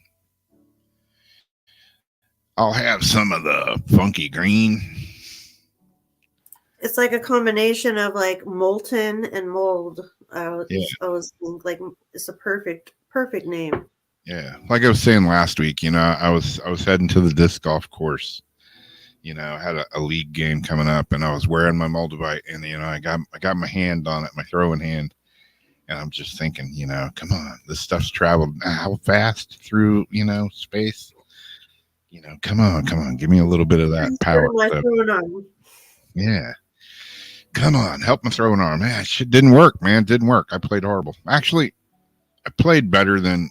I'll have some of the funky green. It's like a combination of like molten and mold. I always think like it's a perfect name. Yeah, like I was saying last week, I was heading to the disc golf course. I had a league game coming up, and I was wearing my Moldavite, and I got my hand on it, my throwing hand, and I'm just thinking, come on, this stuff's traveled how fast through space. Come on, give me a little bit of that power. Going on. Yeah, come on, help my throwing arm. Man, shit didn't work, man. Didn't work. I played horrible. Actually, I played better than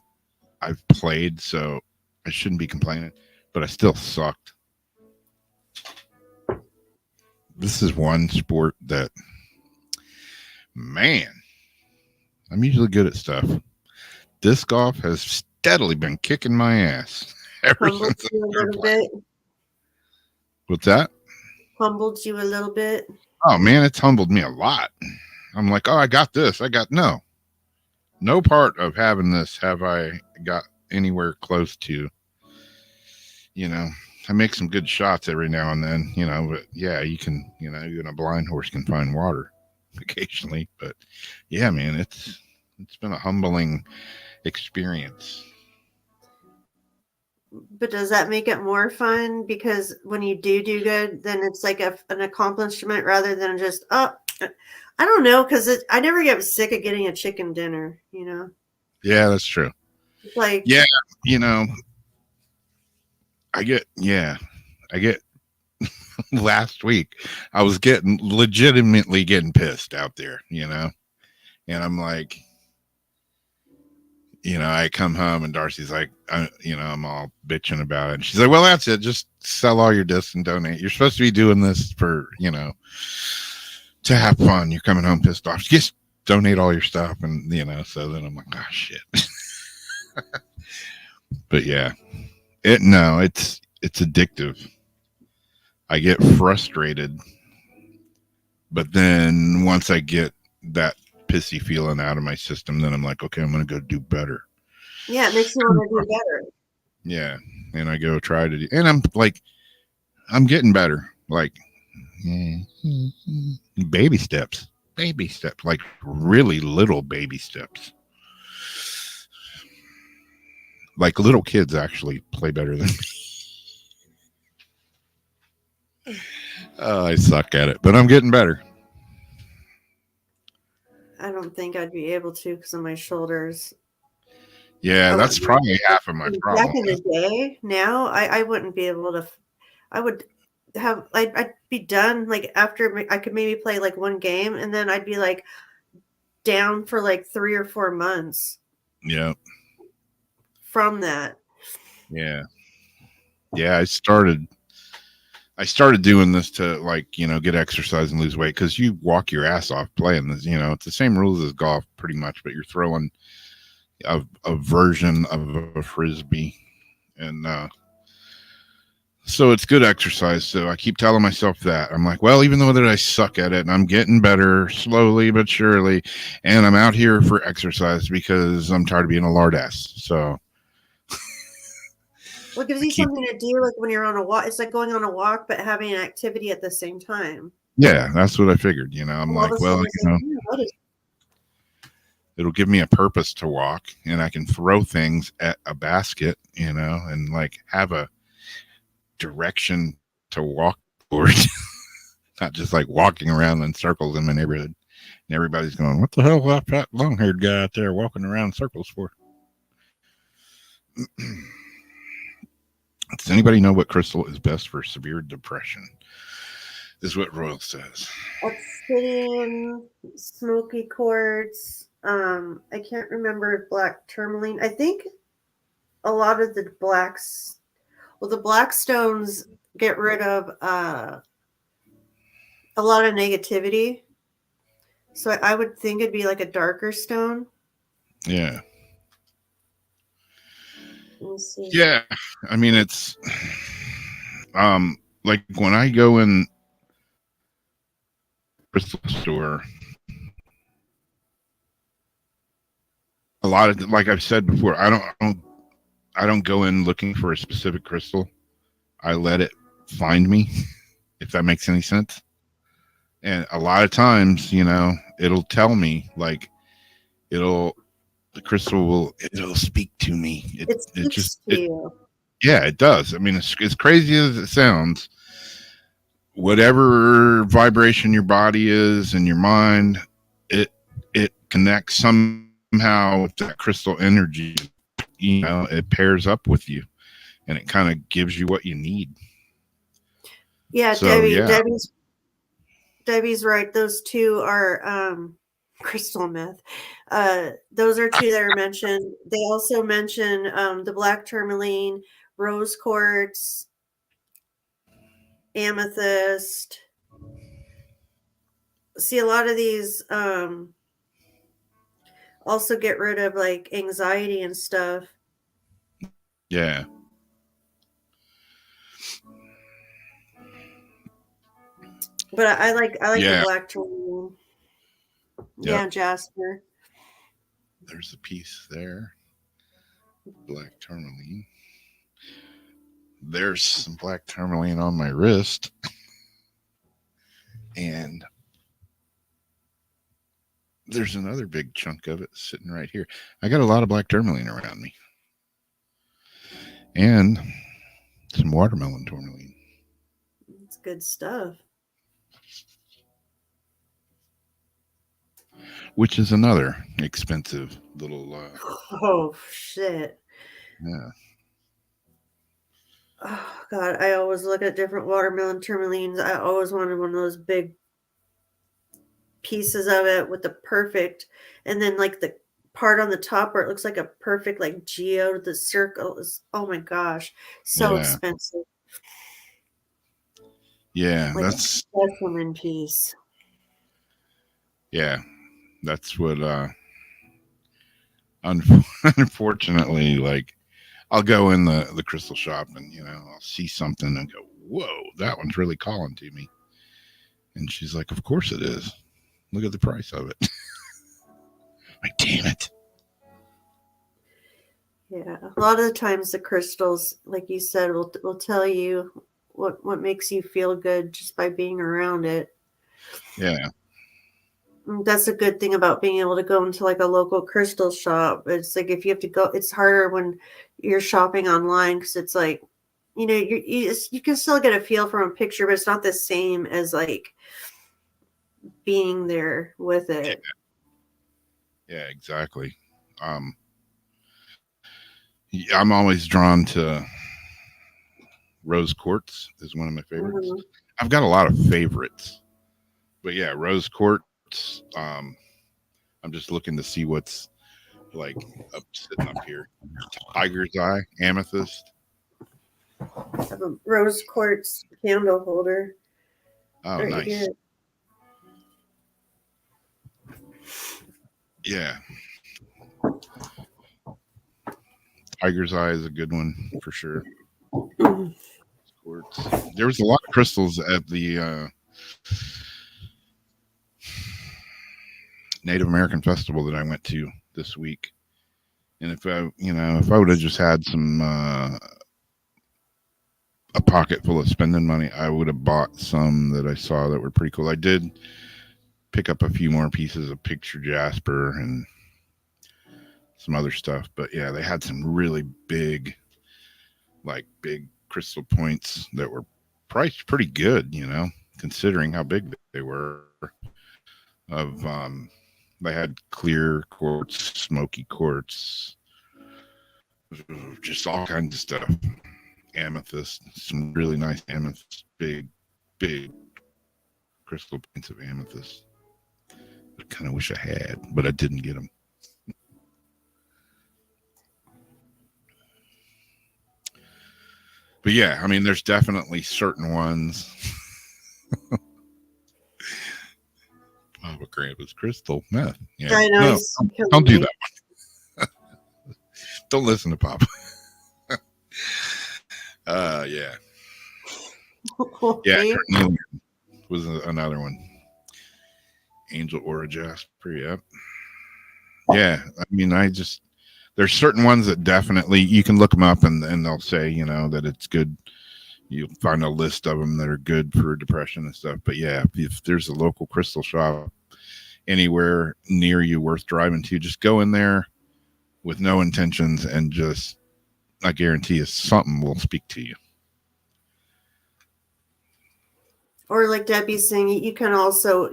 I've played, so I shouldn't be complaining, but I still sucked. This is one sport that, man, I'm usually good at stuff. Disc golf has steadily been kicking my ass ever Humbled since. you a little bit. What's that? Humbled you a little bit. Oh man, it's humbled me a lot. I'm like, oh, I got this. No part of having this have I got anywhere close to. You know, I make some good shots every now and then, you know, but yeah, you can, you know, even a blind horse can find water occasionally. But yeah, man, it's been a humbling experience. But does that make it more fun? Because when you do good, then it's like an accomplishment rather than just, oh, I don't know. Because I never get sick of getting a chicken dinner, you know? Yeah, that's true. It's like, Yeah, you know, I get last week I was legitimately getting pissed out there, you know, and I'm like, you know, I come home and Darcy's like, you know, I'm all bitching about it. And she's like, well, that's it. Just sell all your discs and donate. You're supposed to be doing this for, you know, to have fun. You're coming home pissed off. Just donate all your stuff. And, you know, so then I'm like, oh, shit. But yeah, it's addictive. I get frustrated. But then once I get that pissy feeling out of my system, then I'm like, okay, I'm going to go do better. yeah, it makes you want to do better. Yeah. And I go try to do, and I'm like, I'm getting better. Like baby steps, like really little baby steps. Like little kids actually play better than me. Oh, I suck at it, but I'm getting better. I don't think I'd be able to because of my shoulders. Yeah, that's probably half of my problem. Back in the day, now I wouldn't be able to. I would have. I'd be done like after I could maybe play like one game, and then I'd be like down for like 3 or 4 months. Yeah. From that. Yeah. Yeah, I started doing this to, like, you know, get exercise and lose weight, because you walk your ass off playing this. You know, it's the same rules as golf pretty much, but you're throwing a version of a frisbee, and so it's good exercise. So I keep telling myself that. I'm like, well, even though that I suck at it, and I'm getting better slowly but surely, and I'm out here for exercise because I'm tired of being a lard ass. So Well, it gives you something to do, like when you're on a walk. It's like going on a walk, but having an activity at the same time. yeah, that's what I figured. You know, I'm like, well, you know, it'll give me a purpose to walk, and I can throw things at a basket, you know, and like have a direction to walk towards. Not just like walking around in circles in my neighborhood. And everybody's going, what the hell is that long-haired guy out there walking around in circles for? Does anybody know what crystal is best for severe depression? This is what Royal says. Obsidian, smoky quartz. I can't remember black tourmaline. I think a lot of the blacks, well, the black stones get rid of a lot of negativity. So I would think it'd be like a darker stone. Yeah. Let me see. Yeah. I mean, it's like when I go in crystal store, a lot of, like I've said before, I don't go in looking for a specific crystal. I let it find me, if that makes any sense. And a lot of times, you know, it'll tell me, like, the crystal it'll speak to me. Yeah, it does. I mean, as crazy as it sounds, whatever vibration your body is and your mind, it connects somehow with that crystal energy. You know, it pairs up with you, and it kind of gives you what you need. Yeah, So, Debbie, yeah. Debbie's right. Those two are crystal meth. Those are two that are mentioned. They also mention the black tourmaline, rose quartz, amethyst. See, a lot of these also get rid of like anxiety and stuff. Yeah. But I like Yeah. the black tourmaline. Yeah, Yep. Jasper. There's a piece there. Black tourmaline. There's some black tourmaline on my wrist. And there's another big chunk of it sitting right here. I got a lot of black tourmaline around me. And some watermelon tourmaline. It's good stuff. Which is another expensive little Oh shit. yeah. Oh god, I always look at different watermelon tourmalines. I always wanted one of those big pieces of it with the perfect, and then like the part on the top where it looks like a perfect like geode. The circle is, oh my gosh, so Yeah. expensive. Yeah, Like that's a specimen piece. yeah. That's what unfortunately, like, I'll go in the crystal shop and I'll see something and go, whoa, that one's really calling to me. And she's like, of course it is. Look at the price of it. Like, damn it. Yeah, a lot of the times the crystals, like you said, will tell you what makes you feel good just by being around it. Yeah. That's a good thing about being able to go into like a local crystal shop. It's like if you have to go, it's harder when you're shopping online because it's like, you can still get a feel from a picture, but it's not the same as like being there with it. Yeah, exactly. I'm always drawn to rose quartz is one of my favorites. Mhm. I've got a lot of favorites, but yeah, rose quartz. I'm just looking to see what's like sitting up here. Tiger's eye, amethyst. I have a rose quartz candle holder. Oh, right nice. here. Yeah. Tiger's eye is a good one for sure. Quartz. There was a lot of crystals at the Native American Festival that I went to this week. And if I would have just had some a pocket full of spending money, I would have bought some that I saw that were pretty cool. I did pick up a few more pieces of picture jasper and some other stuff, but yeah, they had some really big crystal points that were priced pretty good, considering how big they were. They had clear quartz, smoky quartz, just all kinds of stuff. Amethyst, some really nice amethyst, big crystal points of amethyst. I kind of wish I had, but I didn't get them. But yeah, I mean, there's definitely certain ones. Papa Grandpa's crystal meth. Yeah, I know. no, he's killing don't do me. that. Don't listen to Papa. Yeah. Yeah, Carnelian was another one. Angel Aura Jasper, yep. Yeah, I mean, there's certain ones that definitely, you can look them up and they'll say, that it's good. You'll find a list of them that are good for depression and stuff. But yeah, if there's a local crystal shop anywhere near you worth driving to, just go in there with no intentions and just, I guarantee you something will speak to you. Or like Debbie's saying, you can also,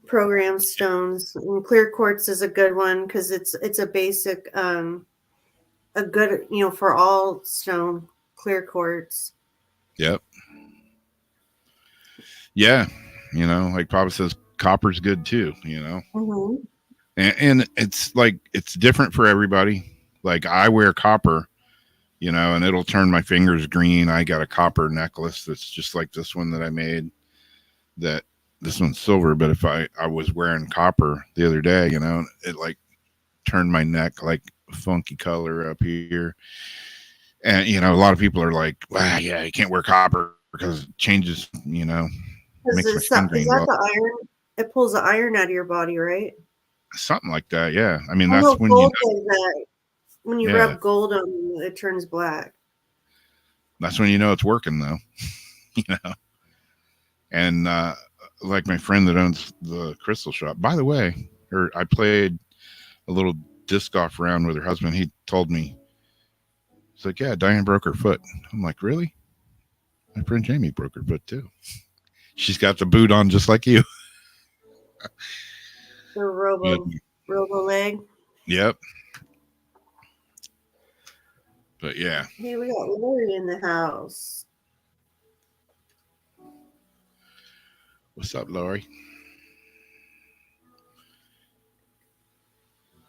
program stones. And clear quartz is a good one because it's a basic, a good, for all stone, clear quartz. Yep. Yeah, like Papa says, copper's good too. Mm-hmm. And it's like it's different for everybody. Like I wear copper, and it'll turn my fingers green. I got a copper necklace that's just like this one that I made. That this one's silver, but if I was wearing copper the other day, it like turned my neck like funky color up here. And a lot of people are like, "Wow, yeah, you can't wear copper because it changes, Is makes my skin is green." that Well, the iron? It pulls the iron out of your body, right? something like that. Yeah, I mean I that's know when gold does that. When you yeah, rub gold on you, it turns black. that's when it's working though. you know. And like my friend that owns the crystal shop, by the way, I played a little disc golf round with her husband. He told me, he's like, "Yeah, Diane broke her foot." I'm like, "Really?" My friend Jamie broke her foot too. She's got the boot on just like you. The But, robo leg. yep. But yeah, Hey, we got Lori in the house. what's up, Lori?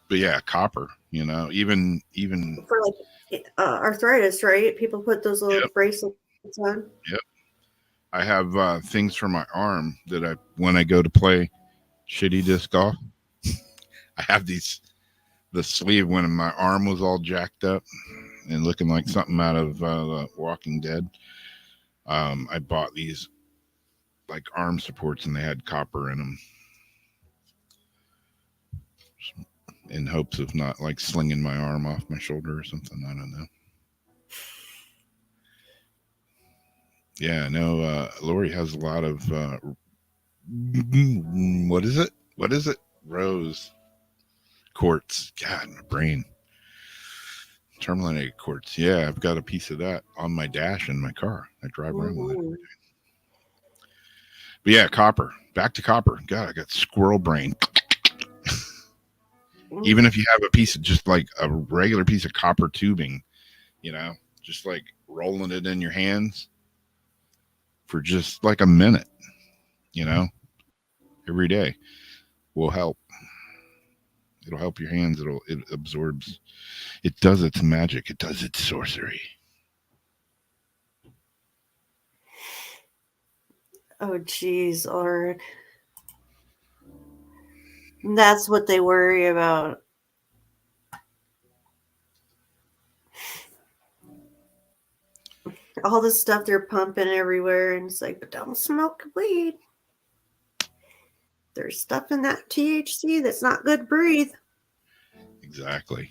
But yeah, copper. Even For like arthritis, right? People put those little yep, bracelets on. yep. I have things for my arm that when I go to play shitty disc golf, I have the sleeve when my arm was all jacked up and looking like something out of the Walking Dead. I bought these like arm supports and they had copper in them in hopes of not like slinging my arm off my shoulder or something. I don't know. Yeah, no, Lori has a lot of what is it? What is it? Rose quartz. God, my brain. Terminated quartz. Yeah, I've got a piece of that on my dash in my car. I drive around with it. Mhm. But yeah, copper. Back to copper. God, I got squirrel brain. Even if you have a piece of just like a regular piece of copper tubing, just like rolling it in your hands for just like a minute, every day will help. It'll help your hands. It absorbs. It does its magic. It does its sorcery. Oh, geez, Lord. That's what they worry about. All the stuff they're pumping everywhere, and it's like, but don't smoke weed. There's stuff in that THC that's not good to breathe. Exactly.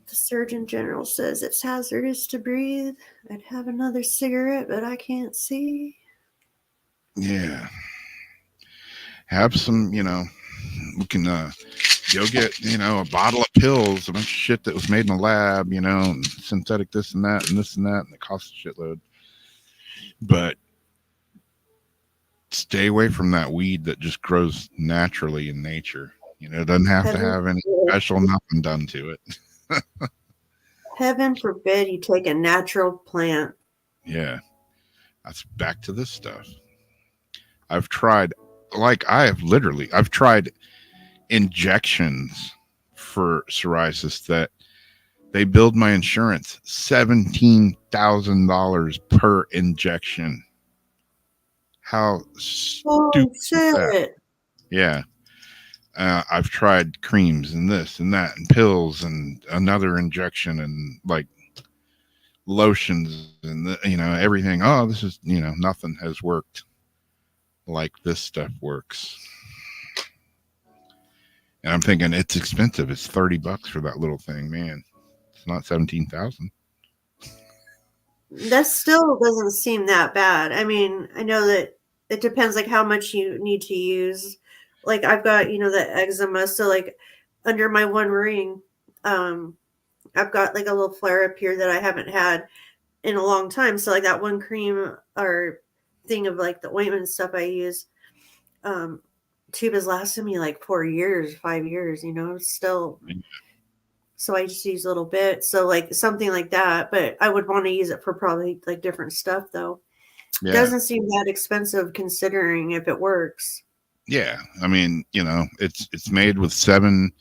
The Surgeon General says it's hazardous to breathe. I'd have another cigarette, but I can't see. Yeah. Have some, we can go get, a bottle of pills, a bunch of shit that was made in a lab, and synthetic this and that and this and that, and it costs a shitload. But stay away from that weed that just grows naturally in nature. It doesn't have to have any special nothing done to it. Heaven forbid you take a natural plant. Yeah. That's back to this stuff. I've tried injections for psoriasis that they billed my insurance $17,000 per injection. How stupid is that? Yeah. I've tried creams and this and that and pills and another injection and like lotions and everything. Oh, this is nothing has worked like this stuff works. And I'm thinking it's expensive. It's $30 for that little thing, man. It's not 17,000. That still doesn't seem that bad. I mean, I know that it depends like how much you need to use. Like I've got, the eczema, so like under my one ring, I've got like a little flare up here that I haven't had in a long time. So like that one cream or thing of like the ointment and stuff I use, tube has lasted me like 4 years, 5 years, still. So I just use a little bit. So like something like that, but I would want to use it for probably like different stuff though. Yeah. Doesn't seem that expensive considering if it works. Yeah. I mean, it's made with 7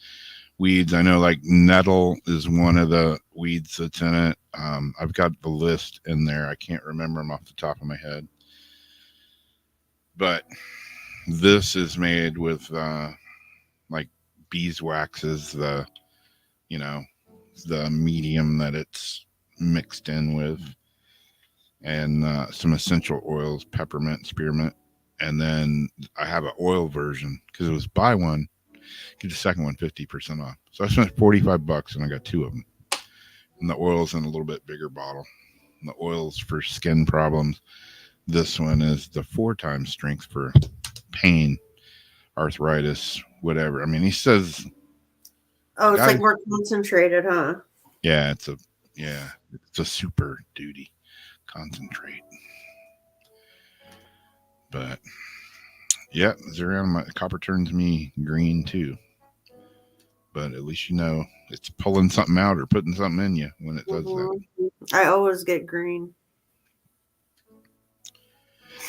weeds. I know like nettle is one of the weeds that's in it. I've got the list in there. I can't remember them off the top of my head. But this is made with like beeswax is the the medium that it's mixed in with, and some essential oils, peppermint, spearmint, and then I have an oil version because it was buy one get the second one 50% off. So I spent $45 and I got 2 of them. And the oil's in a little bit bigger bottle. And the oil's for skin problems. This one is the 4 times strength for pain, arthritis, whatever. I mean, he says. Oh, it's like more concentrated, huh? Yeah, it's a super duty concentrate. But yeah, Zerion copper turns me green too. But at least it's pulling something out or putting something in you when it does that. I always get green.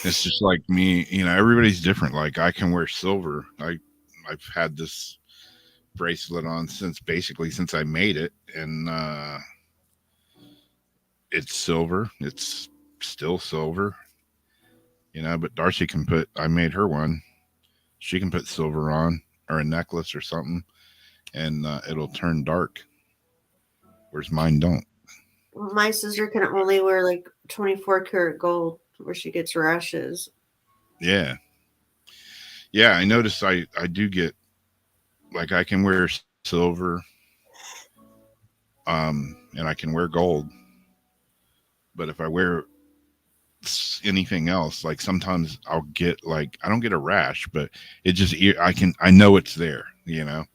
It's just like me, everybody's different. Like I can wear silver. I've had this bracelet on since I made it, and it's silver. It's still silver. But Darcy I made her one. She can put silver on or a necklace or something, and it'll turn dark. Whereas mine don't. My sister can only wear like 24 karat gold where she gets rashes. Yeah. Yeah, I noticed I do get, like I can wear silver, and I can wear gold. But if I wear anything else, like sometimes I'll get like, I don't get a rash, but it just, I know it's there, and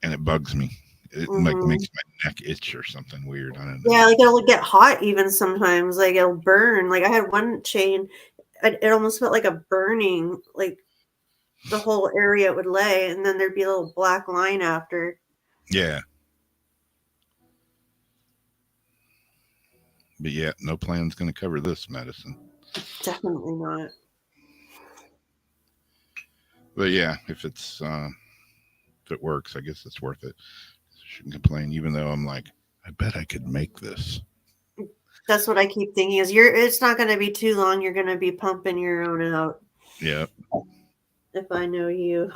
it bugs me. It like makes my neck itch or something weird. I don't know. Yeah, like it'll get hot even sometimes. Like it'll burn. Like I had one chain, it almost felt like a burning, like the whole area would lay, and then there'd be a little black line after. Yeah. But yeah, no plan's going to cover this medicine. Definitely not. But yeah, if it works, I guess it's worth it. I shouldn't complain, even though I'm like, I bet I could make this. That's what I keep thinking is it's not going to be too long. You're going to be pumping your own out. Yeah. If I know you.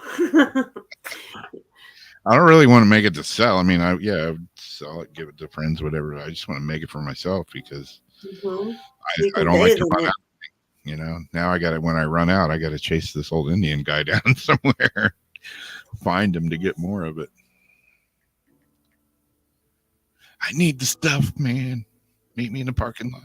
I don't really want to make it to sell. I mean, I would sell it, give it to friends, whatever. I just want to make it for myself because I don't like to run out. Now I got it. When I run out, I got to chase this old Indian guy down somewhere, find him to get more of it. I need the stuff, man. Meet me in the parking lot.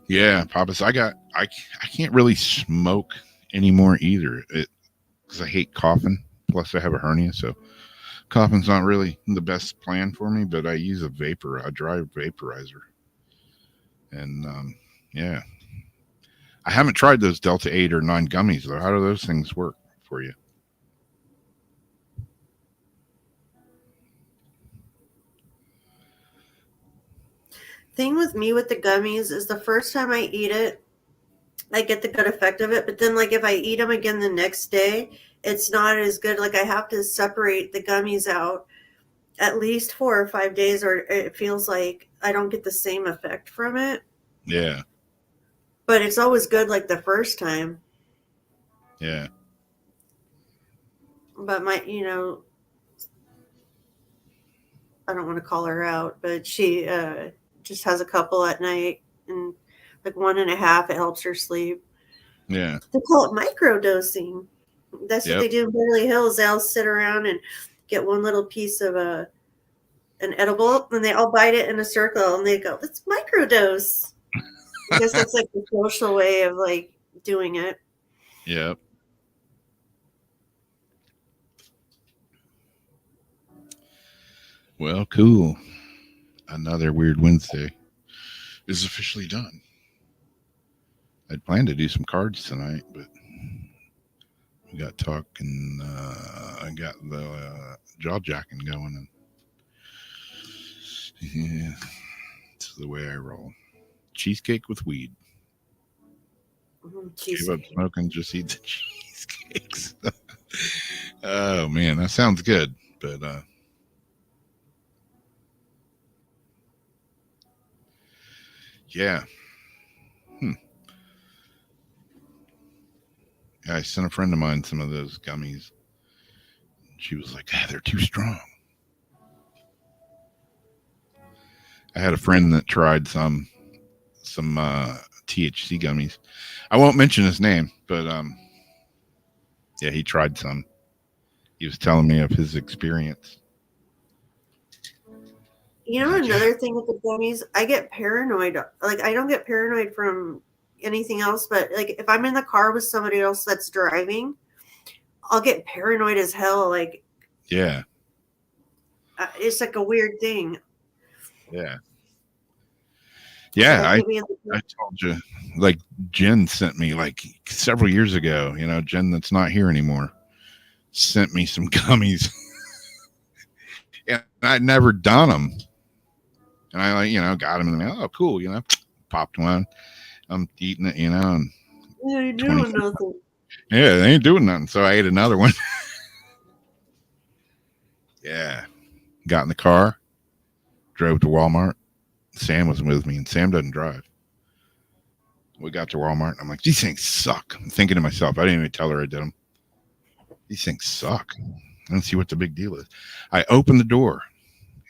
Yeah, Papas, I can't really smoke anymore either because I hate coughing. Plus, I have a hernia, so coughing's not really the best plan for me. But I use a dry vaporizer, and yeah, I haven't tried those Delta 8 or 9 gummies though. How do those things work for you? Thing with me with the gummies is the first time I eat it, I get the good effect of it. But then, like, if I eat them again the next day, it's not as good. Like, I have to separate the gummies out at least 4 or 5 days, or it feels like I don't get the same effect from it. Yeah. But it's always good, like, the first time. Yeah. But I don't want to call her out, but she just has a couple at night, and like 1.5, it helps her sleep. Yeah. They call it microdosing. That's what they do in Beverly Hills. They all sit around and get one little piece of an edible, and they all bite it in a circle, and they go, "Let's microdose." I guess that's like the social way of like doing it. Yep. Well, cool. Another Weird Wednesday is officially done. I'd planned to do some cards tonight, but we We got talking. I got the jaw jacking going, and yeah, it's the way I roll. Cheesecake with weed. Give up smoking, just eat the cheesecakes. Oh man, that sounds good, but yeah. I sent a friend of mine some of those gummies. She was like, they're too strong. I had a friend that tried some THC gummies. I won't mention his name, but yeah, he tried some. He was telling me of his experience. You know, another thing with the gummies, I get paranoid. Like, I don't get paranoid from anything else, but like if I'm in the car with somebody else that's driving, I'll get paranoid as hell. Like, yeah, it's like a weird thing. Yeah. Yeah, Like, I told you, like Jen sent me like several years ago, you know, Jen that's not here anymore, sent me some gummies. And I'd never done them. And I, like, you know, got them and oh, cool, you know, popped one. I'm eating it, you know, and you ain't doing nothing. yeah, they ain't doing nothing. So I ate another one. Yeah. Got in the car, drove to Walmart. Sam was with me, and Sam doesn't drive. We got to Walmart, and I'm like, these things suck. I'm thinking to myself, I didn't even tell her I did them. These things suck. I don't see what the big deal is. I opened the door,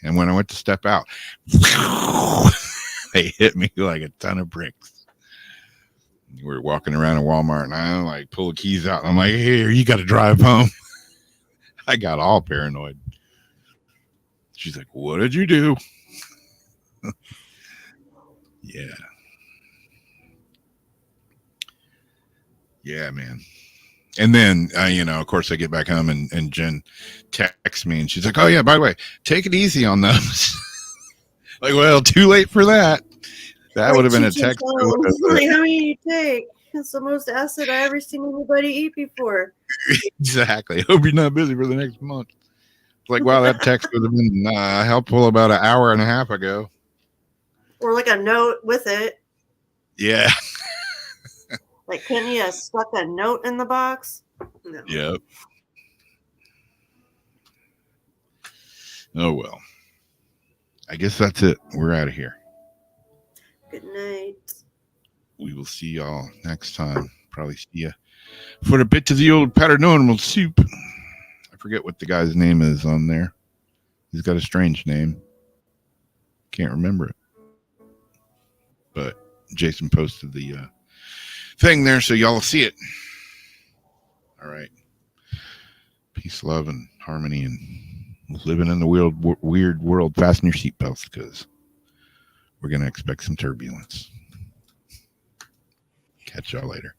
and when I went to step out, they hit me like a ton of bricks. We were walking around in Walmart, and I like pull the keys out, and I'm like, here, you got to drive home. I got all paranoid. She's like, what did you do? Yeah. Yeah, man. And then, you know, of course, I get back home and Jen texts me and she's like, oh, yeah, by the way, take it easy on those. Like, well, too late for that. That would have been a text. Like, how many you take? It's the most acid I ever seen anybody eat before. Exactly. Hope you're not busy for the next month. It's like, wow, that text would have been helpful about an hour and a half ago. Or like a note with it. Yeah. Like, can you stuck a note in the box? No. Yep. Oh, well. I guess that's it. We're out of here. Good night. We will see y'all next time. Probably see you for a bit of the old paranormal soup. I forget what the guy's name is on there. He's got a strange name. Can't remember it. But Jason posted the thing there, so y'all will see it. All right. Peace, love, and harmony, and living in the weird world. Fasten your seatbelts because we're going to expect some turbulence. Catch y'all later.